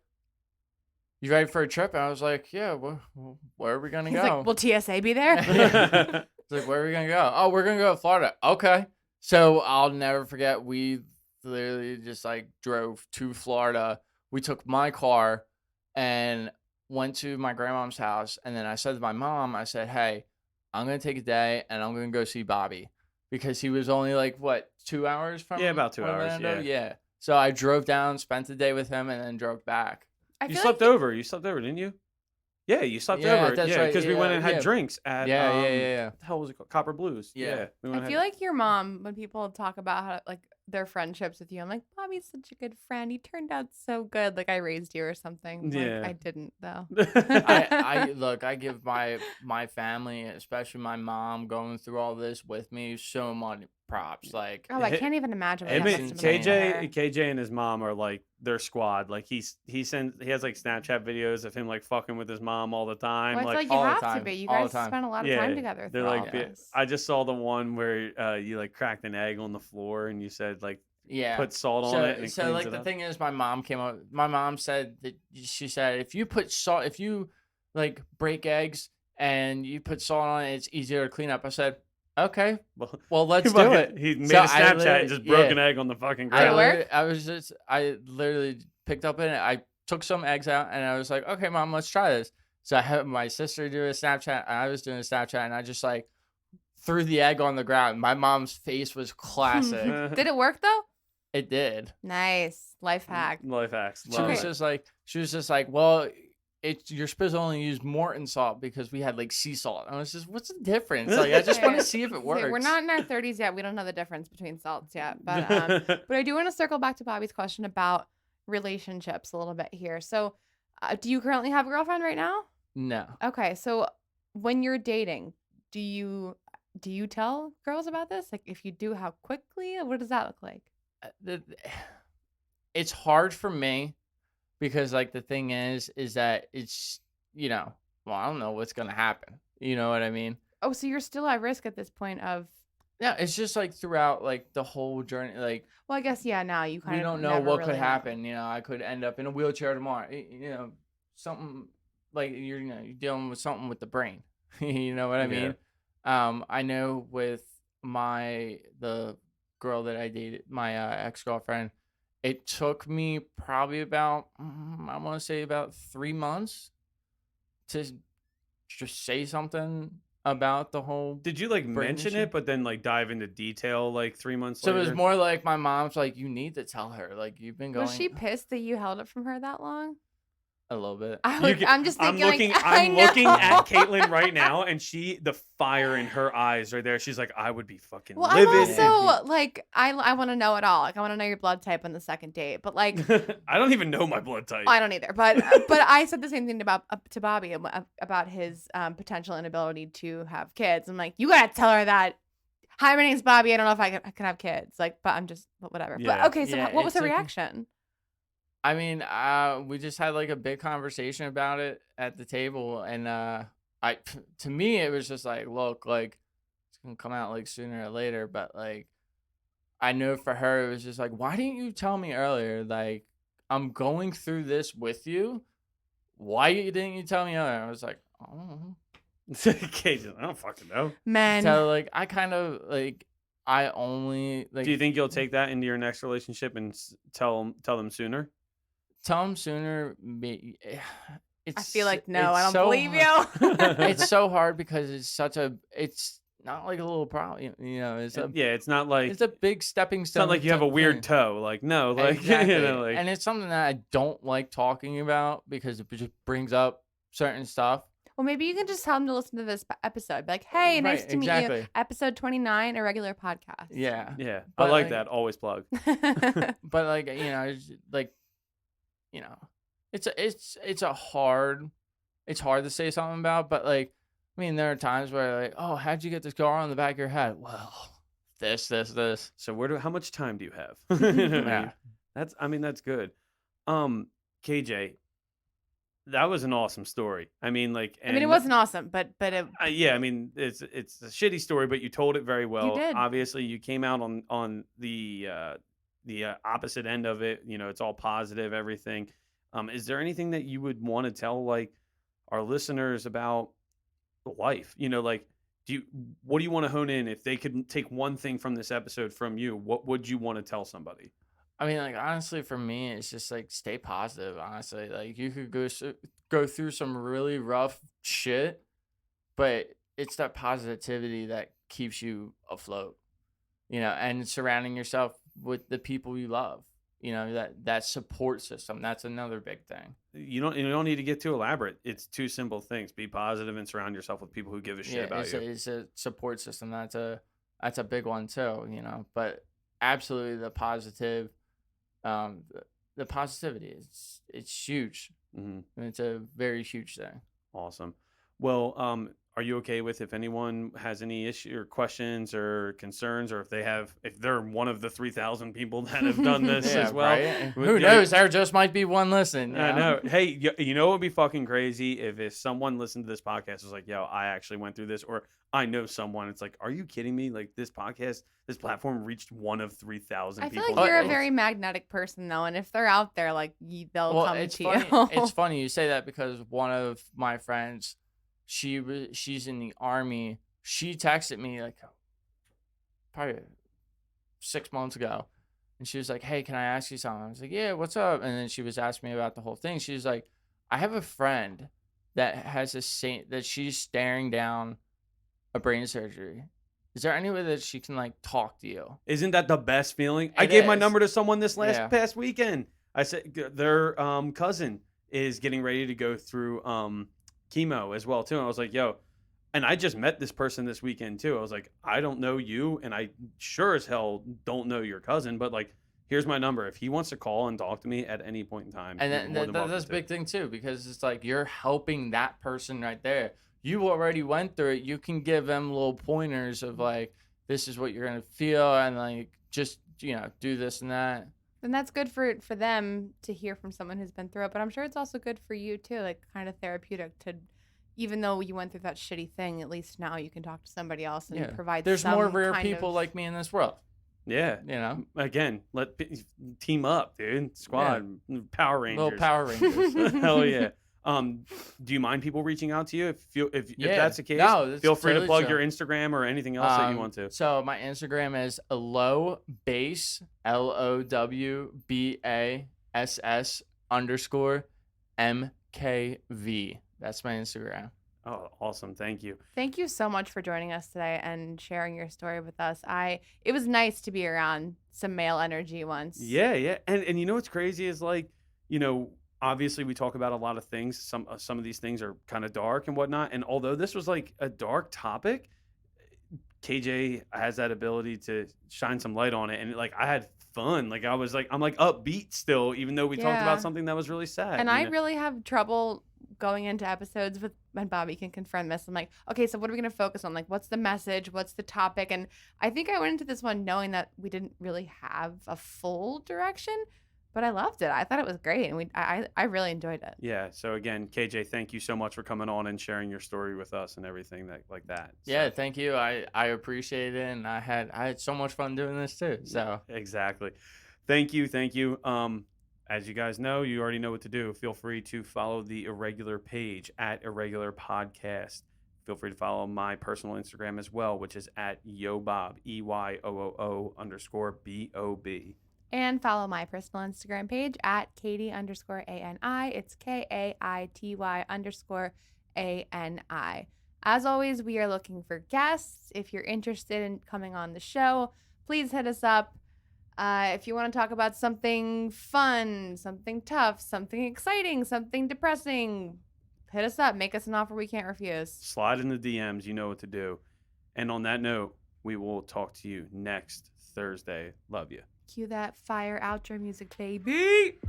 Speaker 3: "You ready for a trip?" And I was like, "Yeah, where are we going to
Speaker 1: He's
Speaker 3: go?"
Speaker 1: like, will TSA be there?
Speaker 3: It's like, "Where are we going to go?" "Oh, we're going to go to Florida." "Okay." So I'll never forget, we literally just like drove to Florida. We took my car and went to my grandmom's house. And then I said to my mom, I said, "Hey, I'm going to take a day and I'm going to go see Bobby." Because he was only like, what, 2 hours from
Speaker 2: Yeah, about 2 hours,
Speaker 3: Orlando?
Speaker 2: yeah.
Speaker 3: So I drove down, spent the day with him, and then drove back.
Speaker 1: I
Speaker 2: You
Speaker 1: feel
Speaker 2: slept
Speaker 1: like
Speaker 2: over. You slept over, didn't you? Yeah, you slept
Speaker 3: Yeah,
Speaker 2: over.
Speaker 3: that's
Speaker 2: Yeah,
Speaker 3: right,
Speaker 2: because we went and had
Speaker 3: yeah.
Speaker 2: drinks at
Speaker 3: Yeah.
Speaker 2: what the hell was it called? Copper Blues.
Speaker 3: Yeah.
Speaker 2: We went
Speaker 1: I
Speaker 2: and
Speaker 1: feel
Speaker 2: had-
Speaker 1: like your mom, when people talk about how like their friendships with you, I'm like, Bobby's such a good friend. He turned out so good. Like I raised you or something.
Speaker 2: Yeah.
Speaker 1: Like I didn't though.
Speaker 3: I give my family, especially my mom, going through all this with me, so much props. Like,
Speaker 1: Oh, I can't even imagine what
Speaker 2: Him
Speaker 1: that
Speaker 2: and
Speaker 1: must have been like for her.
Speaker 2: KJ and his mom are like their squad. Like he has like Snapchat videos of him like fucking with his mom all the time.
Speaker 1: Well, I feel like you
Speaker 3: all the
Speaker 1: have to
Speaker 3: time,
Speaker 1: be. You
Speaker 3: all the
Speaker 1: guys
Speaker 3: time.
Speaker 1: spent a lot of
Speaker 2: yeah,
Speaker 1: time together.
Speaker 2: they're
Speaker 1: through all
Speaker 2: like.
Speaker 1: this.
Speaker 2: I just saw the one where you like cracked an egg on the floor and you said like
Speaker 3: yeah,
Speaker 2: put salt on it and it
Speaker 3: so
Speaker 2: cleans
Speaker 3: like
Speaker 2: it
Speaker 3: the
Speaker 2: up.
Speaker 3: thing is, my mom said that she said if you put salt, if you like break eggs and you put salt on it, it's easier to clean up. I said, okay,
Speaker 2: Well,
Speaker 3: well, let's
Speaker 2: he
Speaker 3: do
Speaker 2: fucking-
Speaker 3: it.
Speaker 2: He made
Speaker 3: So
Speaker 2: a
Speaker 3: I
Speaker 2: Snapchat
Speaker 3: literally-
Speaker 2: and just broke
Speaker 3: yeah.
Speaker 2: an egg on the fucking
Speaker 1: Did it
Speaker 2: ground.
Speaker 1: work?
Speaker 3: I literally picked up in it. I took some eggs out and I was like, okay, Mom, let's try this. So I had my sister do a Snapchat and I was doing a Snapchat and I just like threw the egg on the ground. My mom's face was classic.
Speaker 1: Did it work though?
Speaker 3: It did.
Speaker 1: Nice. Life hack.
Speaker 2: Life hacks.
Speaker 3: She
Speaker 2: Love
Speaker 3: was
Speaker 2: it.
Speaker 3: just like, well, you're supposed to only use Morton salt because we had like sea salt. And I was just, what's the difference? Like, I just want to see if it works.
Speaker 1: We're not in our 30s yet. We don't know the difference between salts yet. But I do want to circle back to Bobby's question about relationships a little bit here. So, do you currently have a girlfriend right now?
Speaker 3: No.
Speaker 1: Okay, so when you're dating, do you tell girls about this? Like, if you do, how quickly? What does that look like?
Speaker 3: It's hard for me because like the thing is that it's, well, I don't know what's going to happen. You know what I mean?
Speaker 1: Oh, so you're still at risk at this point of.
Speaker 3: Yeah, it's just like throughout like the whole journey, like
Speaker 1: Well, I guess now you kind
Speaker 3: we
Speaker 1: of
Speaker 3: don't know
Speaker 1: never
Speaker 3: what
Speaker 1: really
Speaker 3: could
Speaker 1: know.
Speaker 3: happen. I could end up in a wheelchair tomorrow. Something like you're dealing with something with the brain. You know what I mean? I know with the girl that I dated, my ex-girlfriend, it took me probably about I want to say about 3 months to just say something about the whole.
Speaker 2: Did you like
Speaker 3: brain
Speaker 2: mention
Speaker 3: issue.
Speaker 2: it, but then like dive into detail like 3 months
Speaker 3: So
Speaker 2: later?
Speaker 3: it was more like my mom's like, you need to tell her. Like you've been going
Speaker 1: Was she pissed that you held it from her that long?
Speaker 3: a little bit.
Speaker 1: I'm just thinking.
Speaker 2: I'm looking at Caitlin right now, and the fire in her eyes right there. She's like, I would be fucking
Speaker 1: Well, I'm
Speaker 2: livid.
Speaker 1: also like, I want to know it all. Like, I want to know your blood type on the second date. But like,
Speaker 2: I don't even know my blood type.
Speaker 1: I don't either. But I said the same thing to Bobby about his potential inability to have kids. I'm like, you gotta tell her that. Hi, my name's Bobby. I don't know if I can have kids. Like, but I'm just whatever.
Speaker 2: Yeah.
Speaker 1: But okay, so
Speaker 3: Yeah,
Speaker 1: what was
Speaker 3: it's
Speaker 1: her
Speaker 3: like-
Speaker 1: reaction?
Speaker 3: I mean, we just had like a big conversation about it at the table, and to me, it was just like, look, like it's gonna come out like sooner or later, but like I know for her, it was just like, why didn't you tell me earlier? Like I'm going through this with you. Why didn't you tell me earlier? I was like, oh.
Speaker 2: Caitlin, I don't fucking know.
Speaker 1: Men.
Speaker 3: So like I kind of like I only like.
Speaker 2: Do you think you'll take that into your next relationship and tell them sooner?
Speaker 3: Tell them sooner.
Speaker 1: I feel like no, I don't
Speaker 3: so
Speaker 1: believe
Speaker 3: hard.
Speaker 1: you.
Speaker 3: It's so hard because it's not like a little problem. It's
Speaker 2: It's not like
Speaker 3: it's a big stepping
Speaker 2: it's
Speaker 3: stone.
Speaker 2: not like you have a
Speaker 3: type of
Speaker 2: weird
Speaker 3: thing.
Speaker 2: toe. Like no, like
Speaker 3: Exactly.
Speaker 2: like
Speaker 3: And it's something that I don't like talking about because it just brings up certain stuff.
Speaker 1: Well, maybe you can just tell them to listen to this episode. Be like, hey, nice
Speaker 3: Right,
Speaker 1: to meet you.
Speaker 3: exactly.
Speaker 1: Episode 29, a regular podcast.
Speaker 3: Yeah.
Speaker 2: yeah. I
Speaker 3: But,
Speaker 2: like
Speaker 3: like-
Speaker 2: that. Always plug.
Speaker 3: But like it's like it's hard to say something about, but like I mean there are times where like, oh, how'd you get this scar on the back of your head? Well, this.
Speaker 2: So how much time do you have? You know what I mean?
Speaker 3: Yeah.
Speaker 2: That's good. KJ, that was an awesome story. I mean, like,
Speaker 1: I mean, it wasn't awesome, but it,
Speaker 2: yeah, I mean, it's a shitty story, but you told it very well.
Speaker 1: did.
Speaker 2: Obviously, you came out on the opposite end of it. It's all positive, everything. Is there anything that you would want to tell like our listeners about life? Like, what do you want to hone in? If they could take one thing from this episode from you, what would you want to tell somebody?
Speaker 3: I mean, like honestly, for me, it's just like stay positive. Honestly, like you could go through some really rough shit, but it's that positivity that keeps you afloat. And surrounding yourself with the people you love. That support system. That's another big thing.
Speaker 2: You don't need to get too elaborate. It's two simple things: be positive and surround yourself with people who give a shit about you.
Speaker 3: It's a support system. That's a big one too. But absolutely the positive. The positivity it's huge.
Speaker 2: Mm-hmm.
Speaker 3: It's a very huge thing.
Speaker 2: Awesome. Well, are you okay with if anyone has any issue or questions or concerns, or if they're one of the 3,000 people that have done this
Speaker 3: Yeah,
Speaker 2: as well?
Speaker 3: right? Who knows? There just might be one listen.
Speaker 2: I know. Hey, it would be fucking crazy if someone listened to this podcast was like, yo, I actually went through this, or I know someone. It's like, are you kidding me? Like this platform reached one of 3,000
Speaker 1: I
Speaker 2: people.
Speaker 1: feel like you're a very magnetic person though, and if they're out there, like they'll come
Speaker 3: it's
Speaker 1: to
Speaker 3: funny.
Speaker 1: you.
Speaker 3: It's funny you say that because one of my friends she's in the army. She texted me like probably 6 months ago, and she was like, "Hey, can I ask you something?" I was like, "Yeah, what's up?" And then she was asking me about the whole thing. She was like, "I have a friend that has a saint that she's staring down a brain surgery. Is there any way that she can like talk to you?"
Speaker 2: Isn't that the best feeling? I
Speaker 3: It
Speaker 2: gave my
Speaker 3: is.
Speaker 2: number to someone this last
Speaker 3: Yeah.
Speaker 2: past weekend. I said their cousin is getting ready to go through chemo as well too. And I was like, yo, and I just met this person this weekend too. I was like, I don't know you, and I sure as hell don't know your cousin, but like, here's my number. If he wants to call and talk to me at any point in time,
Speaker 3: And
Speaker 2: you're more than welcome
Speaker 3: that's a
Speaker 2: to.
Speaker 3: big thing too, because it's like you're helping that person right there. You already went through it. You can give them little pointers of like, this is what you're gonna feel, and like just do this and that.
Speaker 1: And that's good for them to hear from someone who's been through it, but I'm sure it's also good for you too, like kind of therapeutic to, even though you went through that shitty thing, at least now you can talk to somebody else and
Speaker 3: Yeah,
Speaker 1: provide
Speaker 3: there's more
Speaker 1: some
Speaker 3: rare
Speaker 1: kind
Speaker 3: people
Speaker 1: of
Speaker 3: like me in this world.
Speaker 2: Yeah. Again, team up, dude. Squad, Power Rangers.
Speaker 3: Little Power Rangers.
Speaker 2: Hell yeah. Do you mind people reaching out to you if that's the case?
Speaker 3: No,
Speaker 2: feel free to
Speaker 3: totally
Speaker 2: plug
Speaker 3: chill.
Speaker 2: your Instagram or anything else that you want to.
Speaker 3: So my Instagram is lowbass LOWBASS_MKV. That's my Instagram.
Speaker 2: Oh, awesome. Thank you.
Speaker 1: Thank you so much for joining us today and sharing your story with us. It was nice to be around some male energy once.
Speaker 2: Yeah. And you know what's crazy is like, obviously we talk about a lot of things. Some of these things are kind of dark and whatnot. And although this was like a dark topic, KJ has that ability to shine some light on it. And like I had fun. Like I'm like upbeat still, even though we talked about something that was really sad.
Speaker 1: And I really have trouble going into episodes with, and Bobby can confirm this. I'm like, okay, so what are we going to focus on? Like, what's the message? What's the topic? And I think I went into this one knowing that we didn't really have a full direction, but I loved it. I thought it was great. And I really enjoyed it.
Speaker 2: Yeah. So again, KJ, thank you so much for coming on and sharing your story with us and everything like that.
Speaker 3: Yeah. Thank you. I appreciate it. And I had so much fun doing this too. So
Speaker 2: exactly. Thank you. As you guys know, you already know what to do. Feel free to follow the Irregular page at Irregular Podcast. Feel free to follow my personal Instagram as well, which is at YoBob, EYOOO_BOB.
Speaker 1: And follow my personal Instagram page at Katie_ANI. It's KAITY_ANI. As always, we are looking for guests. If you're interested in coming on the show, please hit us up. If you want to talk about something fun, something tough, something exciting, something depressing, hit us up. Make us an offer we can't refuse.
Speaker 2: Slide in the DMs. You know what to do. And on that note, we will talk to you next Thursday. Love you.
Speaker 1: Cue that fire outro music, baby.